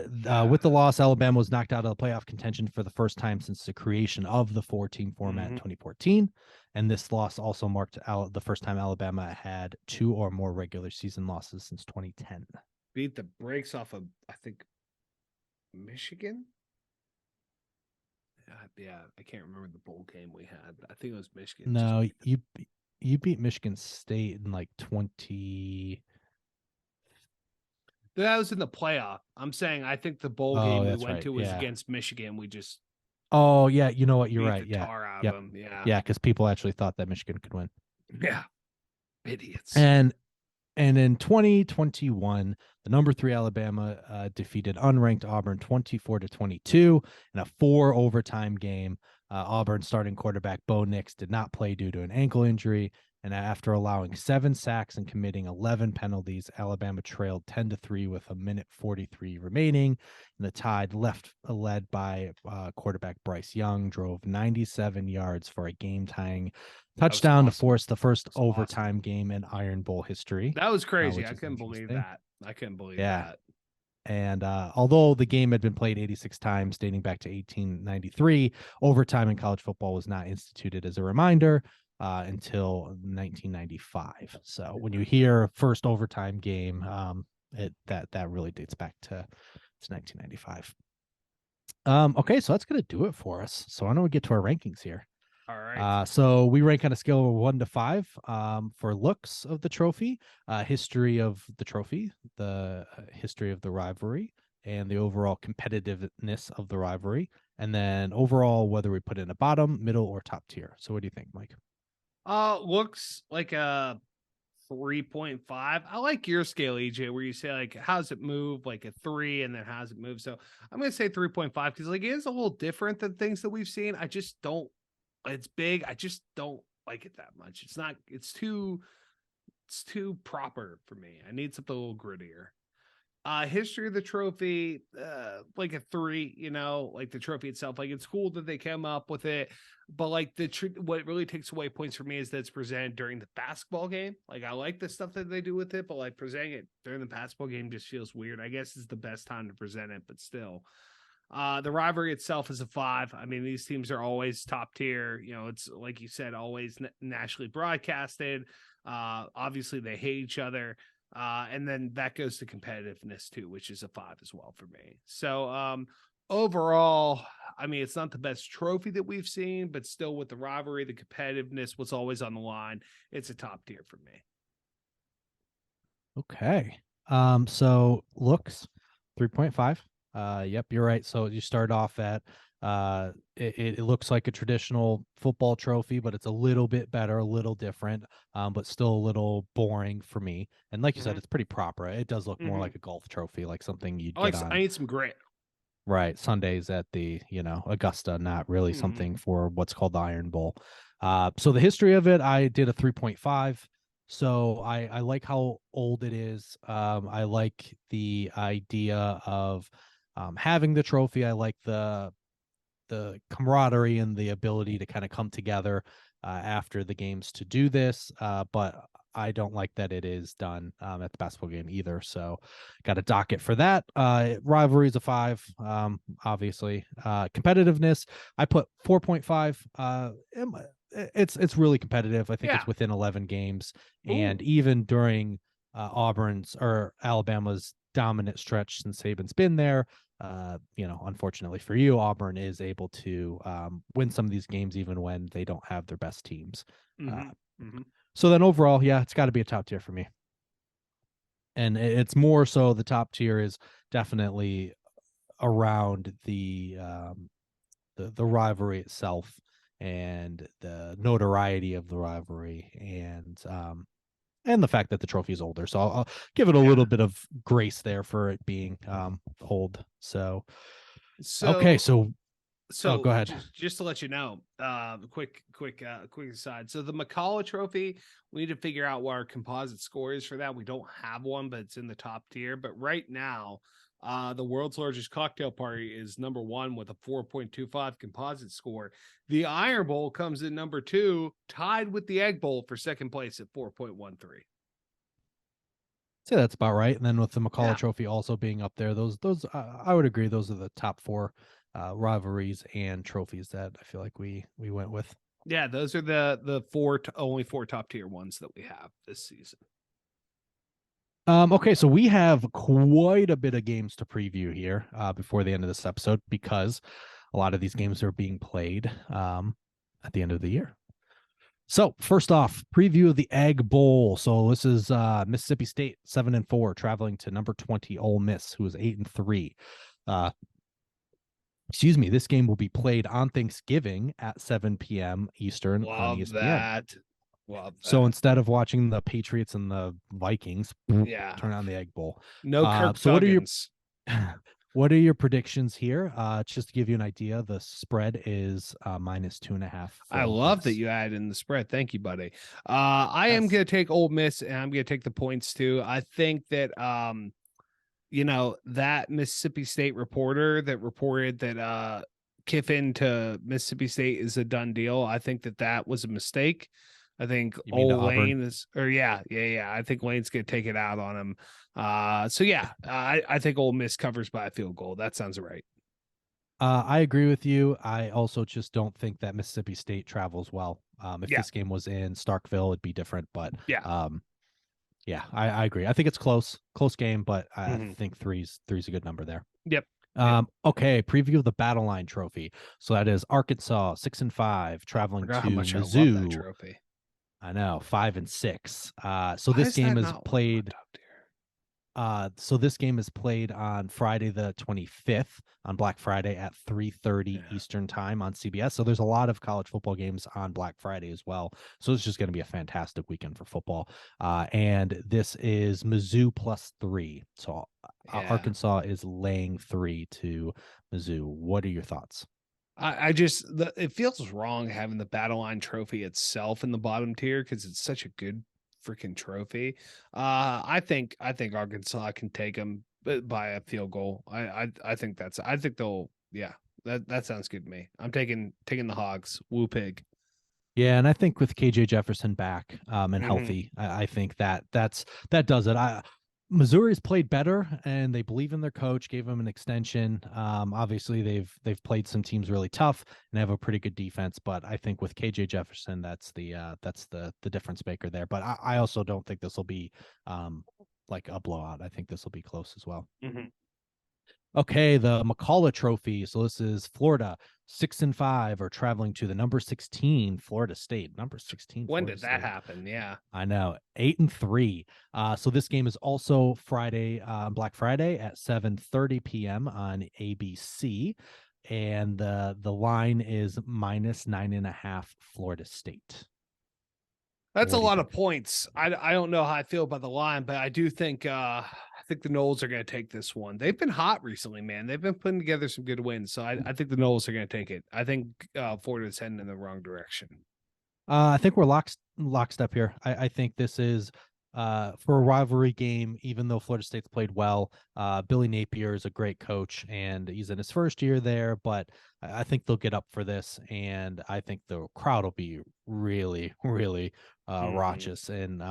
B: with the loss, Alabama was knocked out of the playoff contention for the first time since the creation of the 4-team format in 2014. And this loss also marked the first time Alabama had 2 or more regular season losses since 2010.
A: Beat the brakes off of, I think, Michigan. Yeah, I can't remember the bowl game we had. I think it was Michigan.
B: No, you beat Michigan State in like 20.
A: That was in the playoff. I'm saying I think the bowl game we went to was against Michigan. We just
B: yeah, you know what? You're right.
A: the tar out of them. Yeah,
B: yeah, because people actually thought that Michigan could win.
A: Yeah, idiots.
B: And in 2021, the number 3 Alabama defeated unranked Auburn 24-22 in a 4 overtime game. Auburn starting quarterback Bo Nix did not play due to an ankle injury. And after allowing 7 sacks and committing 11 penalties, Alabama trailed 10-3 with a minute 43 remaining. And the Tide, led by quarterback Bryce Young, drove 97 yards for a game-tying touchdown to force the first overtime game in Iron Bowl history.
A: That was crazy. I couldn't believe that. That.
B: And although the game had been played 86 times dating back to 1893, overtime in college football was not instituted as a reminder until 1995. So when you hear first overtime game, that really dates back to 1995. Okay, so that's gonna do it for us. So why don't we get to our rankings here?
A: All right.
B: So we rank on a scale of 1 to 5 for looks of the trophy, history of the trophy, the history of the rivalry, and the overall competitiveness of the rivalry, and then overall whether we put in a bottom, middle, or top tier. So what do you think, Mike?
A: Looks like a 3.5. I like your scale, EJ, where you say like how's it move, like a 3, and then how's it move. So I'm gonna say 3.5 because like it is a little different than things that we've seen. I just don't. It's big. I just don't like it that much. It's too proper for me. I need something a little grittier. History of the trophy, like a 3, like the trophy itself. Like it's cool that they came up with it, but like what really takes away points for me is that it's presented during the basketball game. Like I like the stuff that they do with it, but like presenting it during the basketball game just feels weird. I guess it's the best time to present it, but still. The rivalry itself is a 5. I mean, these teams are always top tier. It's like you said, always nationally broadcasted. Obviously, they hate each other. And then that goes to competitiveness too, which is a 5 as well for me. So overall, I mean, it's not the best trophy that we've seen, but still with the rivalry, the competitiveness, what's always on the line, it's a top tier for me.
B: Okay. So looks 3.5. Yep, you're right. So you start off at it looks like a traditional football trophy, but it's a little bit better, a little different, but still a little boring for me. And like you said, it's pretty proper. It does look more like a golf trophy, like something you'd get on.
A: I need some grit.
B: Right, Sundays at the Augusta, not really something for what's called the Iron Bowl. So the history of it, I did a 3.5. So I like how old it is. I like the idea of having the trophy. I like the camaraderie and the ability to kind of come together after the games to do this. But I don't like that it is done at the basketball game either. So got a docket for that. Rivalry is a 5, obviously. Competitiveness, I put 4.5. It's really competitive. I think it's within 11 games. Ooh. And even during Auburn's or Alabama's dominant stretch since Saban's been there, unfortunately for you, Auburn is able to win some of these games even when they don't have their best teams. So then overall, yeah, it's got to be a top tier for me. And it's more so the top tier is definitely around the rivalry itself and the notoriety of the rivalry and the fact that the trophy is older. So I'll give it a little bit of grace there for it being old. So okay, so Oh, go
A: So
B: ahead.
A: just to let you know, quick aside. So the McCullough Trophy, we need to figure out what our composite score is for that. We don't have one, but it's in the top tier. But right now, the world's largest cocktail party is number one with a 4.25 composite score. The Iron Bowl comes in number two, tied with the Egg Bowl for second place at 4.13.
B: Say that's about right. And then with the McCullough
A: Yeah.
B: Trophy also being up there, those I would agree those are the top four rivalries and trophies that I feel like we went with.
A: Yeah, those are the only four top tier ones that we have this season.
B: Okay, so we have quite a bit of games to preview here before the end of this episode because a lot of these games are being played at the end of the year. So first off, preview of the Egg Bowl. So this is Mississippi State 7-4 traveling to number 20 Ole Miss, who is 8-3. Excuse me. This game will be played on Thanksgiving at 7 p.m. Eastern on
A: Love
B: ESPN.
A: that. Love that.
B: So instead of watching the Patriots and the Vikings,
A: Yeah,
B: turn on the Egg Bowl.
A: no Kirk
B: So
A: Duggins.
B: what are your predictions here? Just to give you an idea, the spread is -2.5.
A: I love that you added in the spread. Thank you, buddy. I am going to take Ole Miss, and I'm going to take the points too. I think that that Mississippi State reporter that reported that Kiffin to Mississippi State is a done deal. I think that was a mistake. I think Lane is, I think Lane's going to take it out on him. I think Ole Miss covers by a field goal. That sounds right.
B: I agree with you. I also just don't think that Mississippi State travels well. If this game was in Starkville, it'd be different. But I agree. I think it's close game, but I think three's a good number there.
A: Yep.
B: Okay, preview of the Battle Line Trophy. So that is Arkansas 6-5 traveling to Mizzou.
A: I love that trophy.
B: I know 5-6. So this game is played. So this game is played on Friday the 25th on Black Friday at 3:30 Eastern time on CBS. So there's a lot of college football games on Black Friday as well. So it's just going to be a fantastic weekend for football. And this is Mizzou +3. So Arkansas is laying 3 to Mizzou. What are your thoughts?
A: It feels wrong having the Battle Line Trophy itself in the bottom tier because it's such a good freaking trophy. I think Arkansas can take them by a field goal. I think they'll. Yeah, that sounds good to me. I'm taking the Hogs. Woo pig.
B: Yeah, and I think with KJ Jefferson back and healthy, I think that does it. Missouri's played better, and they believe in their coach. Gave him an extension. Obviously, they've played some teams really tough and have a pretty good defense. But I think with KJ Jefferson, that's the difference maker there. But I also don't think this will be like a blowout. I think this will be close as well. Okay, the McCullough Trophy. So this is Florida 6-5 are traveling to the number 16 Florida State. Number 16.
A: When
B: Florida
A: did that
B: State.
A: happen? Yeah,
B: I know. 8-3. So this game is also Friday, Black Friday at 7:30 p.m. on ABC, and the line is -9.5 Florida State.
A: That's a lot of points. I don't know how I feel about the line, but I do think I think the Noles are going to take this one. They've been hot recently, man. They've been putting together some good wins, so I think the Noles are going to take it. I think Florida's heading in the wrong direction.
B: I think we're lockstep here. I think this is for a rivalry game, even though Florida State's played well. Billy Napier is a great coach, and he's in his first year there, but I think they'll get up for this, and I think the crowd will be really, really raucous. And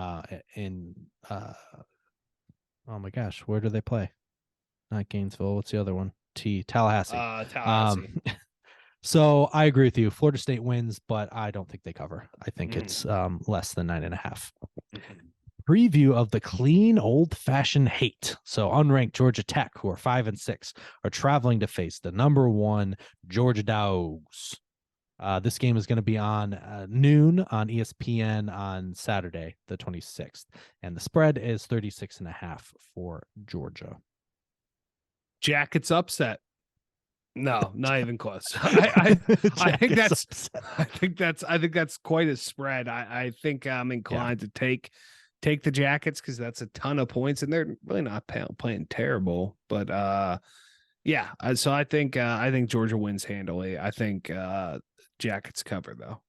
B: oh my gosh, where do they play? Not Gainesville. What's the other one? Tallahassee.
A: Tallahassee.
B: So I agree with you. Florida State wins, but I don't think they cover. I think it's less than 9.5. Preview of the clean old-fashioned hate. So unranked Georgia Tech, who are 5-6, are traveling to face the number 1 Georgia Dogs. This game is going to be on noon on ESPN on Saturday, the 26th, and the spread is 36.5 for Georgia.
A: Jackets upset. No, not even close. I think that's quite a spread. I think I'm inclined to take the Jackets because that's a ton of points, and they're really not playing terrible. But Yeah, so I think Georgia wins handily. I think Jackets cover though.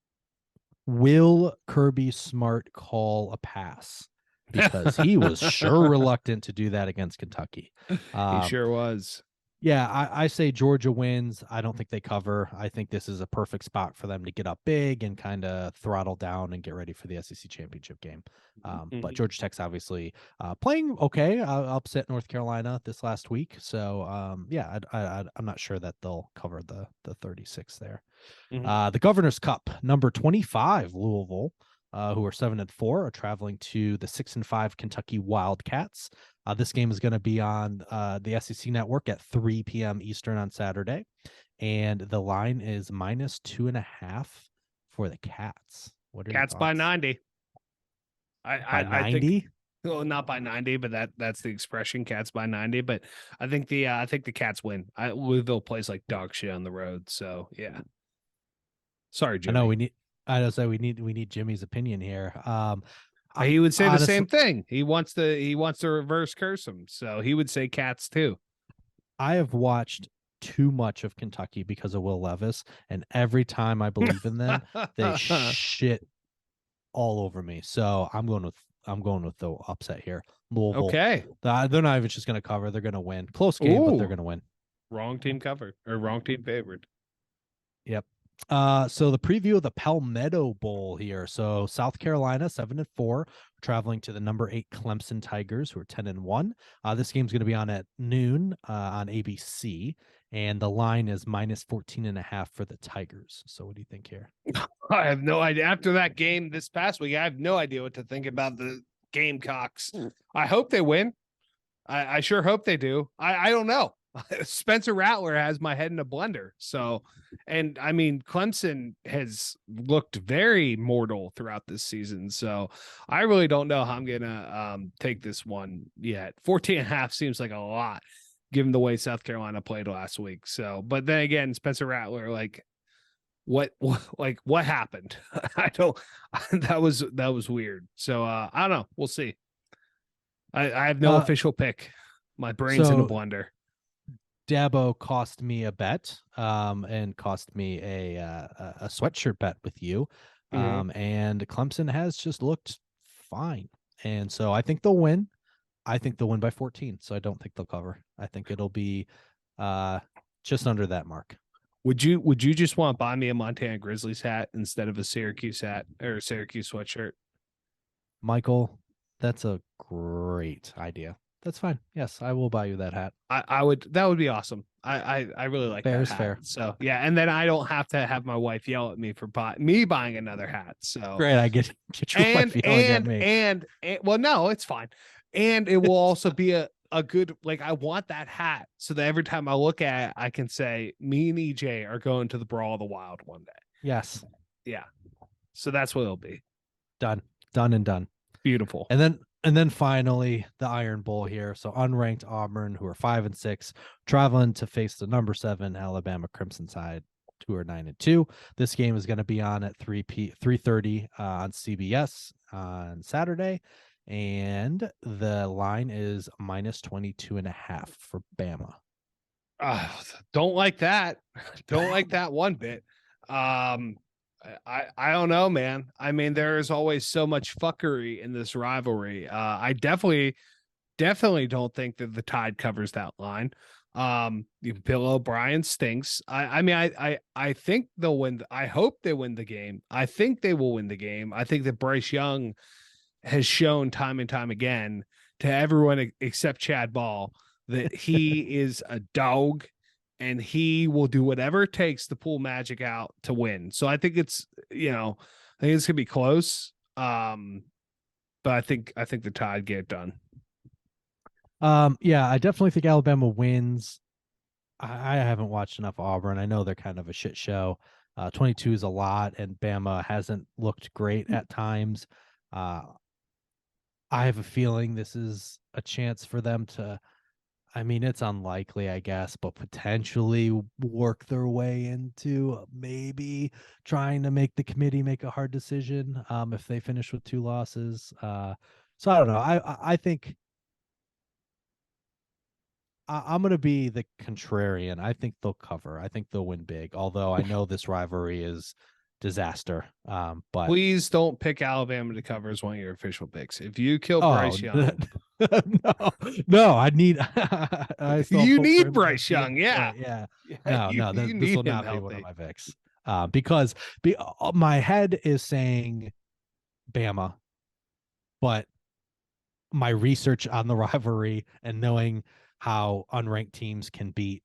B: Will Kirby Smart call a pass? Because he was sure reluctant to do that against Kentucky.
A: He
B: Um,
A: sure was.
B: Yeah, I say Georgia wins. I don't think they cover. I think this is a perfect spot for them to get up big and kind of throttle down and get ready for the SEC championship game. But
A: Mhm.
B: Georgia Tech's obviously playing okay. Upset North Carolina this last week, so yeah, I'm not sure that they'll cover the 36 there.
A: Mhm.
B: The Governor's Cup, number 25, Louisville, who are 7-4, are traveling to the 6-5 Kentucky Wildcats. This game is going to be on the SEC network at 3 p.m. Eastern on Saturday. And the line is -2.5 for the Cats. What are your
A: Cats by
B: thoughts?
A: 90.
B: By
A: I think,
B: 90?
A: well, not by 90, but that's the expression, cats by 90. But I think the Cats win. Louisville plays like dog shit on the road, so yeah. Sorry,
B: I know
A: Jimmy.
B: I know, so we need Jimmy's opinion here.
A: He would say the
B: Honestly,
A: same thing. He wants to reverse curse him, so he would say Cats too.
B: I have watched too much of Kentucky because of Will Levis, and every time I believe in them, they shit all over me. So I'm going with the upset here. Louisville.
A: Okay.
B: They're not even just going to cover; they're going to win. Close game, but they're
A: Ooh,
B: going to win.
A: wrong team covered or wrong team favored.
B: Yep. So the preview of the Palmetto Bowl here. So South Carolina 7-4, traveling to the number 8 Clemson Tigers, who are 10-1. This game's going to be on at noon on ABC, and the line is -14.5 for the Tigers. So what do you think here?
A: I have no idea. After that game this past week, I have no idea what to think about the Gamecocks. I hope they win. I sure hope they do. I don't know. Spencer Rattler has my head in a blender. So, and I mean, Clemson has looked very mortal throughout this season. So I really don't know how I'm going to take this one yet. 14.5 seems like a lot given the way South Carolina played last week. So, but then again, Spencer Rattler, like, what happened? I don't, that was weird. So, I don't know. We'll see. I have no
B: Uh,
A: official pick. My brain's in a
B: so
A: blender.
B: Dabo cost me a bet, and cost me a sweatshirt bet with you,
A: Mhm.
B: and Clemson has just looked fine, and so I think they'll win. I think they'll win by 14, so I don't think they'll cover. I think it'll be uh just under that mark.
A: Would you just want to buy me a Montana Grizzlies hat instead of a Syracuse hat or a Syracuse sweatshirt?
B: Michael, that's a great idea. That's fine. Yes, I will buy you that hat.
A: I would, that would be awesome. I really like
B: Fair
A: that
B: is
A: hat.
B: fair.
A: So yeah, and then I don't have to have my wife yell at me for me buying another hat. So
B: Great. I get your wife
A: and
B: yelling at me.
A: well, no, it's fine. And it will also be a good, like, I want that hat so that every time I look at it, I can say me and EJ are going to the Brawl of the Wild one day.
B: Yes.
A: Yeah. So that's what it'll be.
B: Done. Done and done.
A: Beautiful.
B: And then finally the Iron Bowl here. So unranked Auburn, who are 5-6, traveling to face the number 7 Alabama Crimson Tide, who are 9-2. This game is going to be on at 3:30 on CBS on Saturday, and the line is -22.5 for Bama.
A: Don't like that. Don't like that one bit. Um, I don't know, man. I mean, there is always so much fuckery in this rivalry. I definitely don't think that the Tide covers that line. Bill O'Brien stinks. I mean, I think they'll win. I hope they win the game. I think they will win the game. I think that Bryce Young has shown time and time again to everyone except Chad Ball that he is a dog and he will do whatever it takes to pull magic out to win. So I think I think it's gonna be close. But I think the Tide get it done.
B: Yeah, I definitely think Alabama wins. I haven't watched enough Auburn. I know they're kind of a shit show. 22 is a lot, and Bama hasn't looked great at times. Uh, I have a feeling this is a chance for them to, I mean, it's unlikely, I guess, but potentially work their way into maybe trying to make the committee make a hard decision if they finish with 2 losses. So I don't know. I think I'm going to be the contrarian. I think they'll cover. I think they'll win big. Although I know this rivalry is disaster. But
A: please don't pick Alabama to cover as one of your official picks. If you kill Bryce Young,
B: no, I need.
A: you need Bryce Young. Yeah,
B: yeah.
A: you
B: This
A: need
B: will
A: him
B: not be
A: healthy.
B: one of my picks. Because my head is saying Bama, but my research on the rivalry and knowing how unranked teams can beat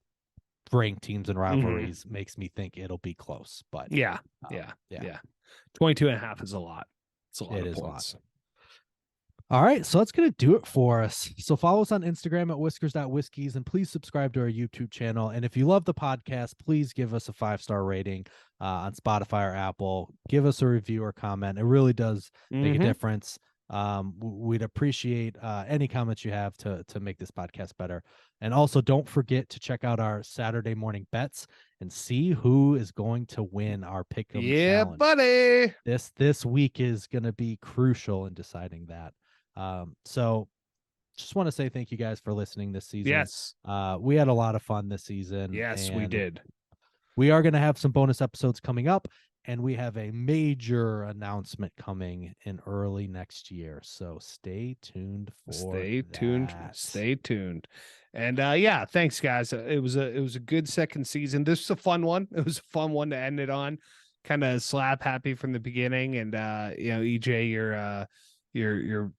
B: ranked teams in rivalries makes me think it'll be close. But
A: yeah. 22.5 is a lot. It's a lot
B: it
A: of
B: is
A: points.
B: a lot. All right, so that's going to do it for us. So follow us on Instagram at whiskers.whiskies, and please subscribe to our YouTube channel. And if you love the podcast, please give us a 5-star rating on Spotify or Apple. Give us a review or comment. It really does make a difference. We'd appreciate any comments you have to make this podcast better. And also, don't forget to check out our Saturday morning bets and see who is going to win our Pick'em challenge.
A: Buddy.
B: This week is going to be crucial in deciding that. So just want to say thank you guys for listening this season.
A: Yes.
B: We had a lot of fun this season.
A: Yes, we did.
B: We are going to have some bonus episodes coming up, and we have a major announcement coming in early next year. So stay tuned for
A: Stay tuned. And yeah, thanks guys. It was a good second season. This was a fun one. It was a fun one to end it on. Kind of slap happy from the beginning. And EJ, you're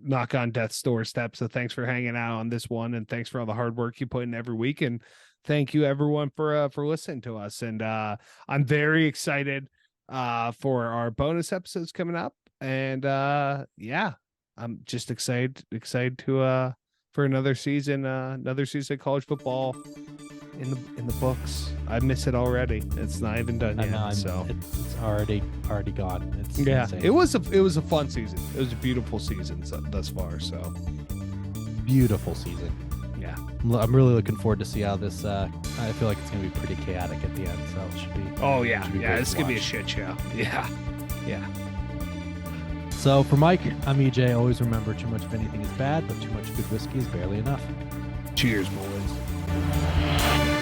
A: knock on death's doorstep. So thanks for hanging out on this one, and thanks for all the hard work you put in every week. And thank you everyone for listening to us. And I'm very excited for our bonus episodes coming up. And yeah, I'm just excited to for another season of college football in the books. I miss it already. It's not even done yet. So
B: it's already gone. It's
A: insane. It was a fun season. It was a beautiful season thus far. So
B: beautiful season.
A: Yeah,
B: I'm really looking forward to see how this. I feel like it's gonna be pretty chaotic at the end. So it should be.
A: Oh yeah, it's gonna be a shit show. Yeah.
B: So for Mike, I'm EJ. Always remember, too much of anything is bad, but too much good whiskey is barely enough.
A: Cheers, boys.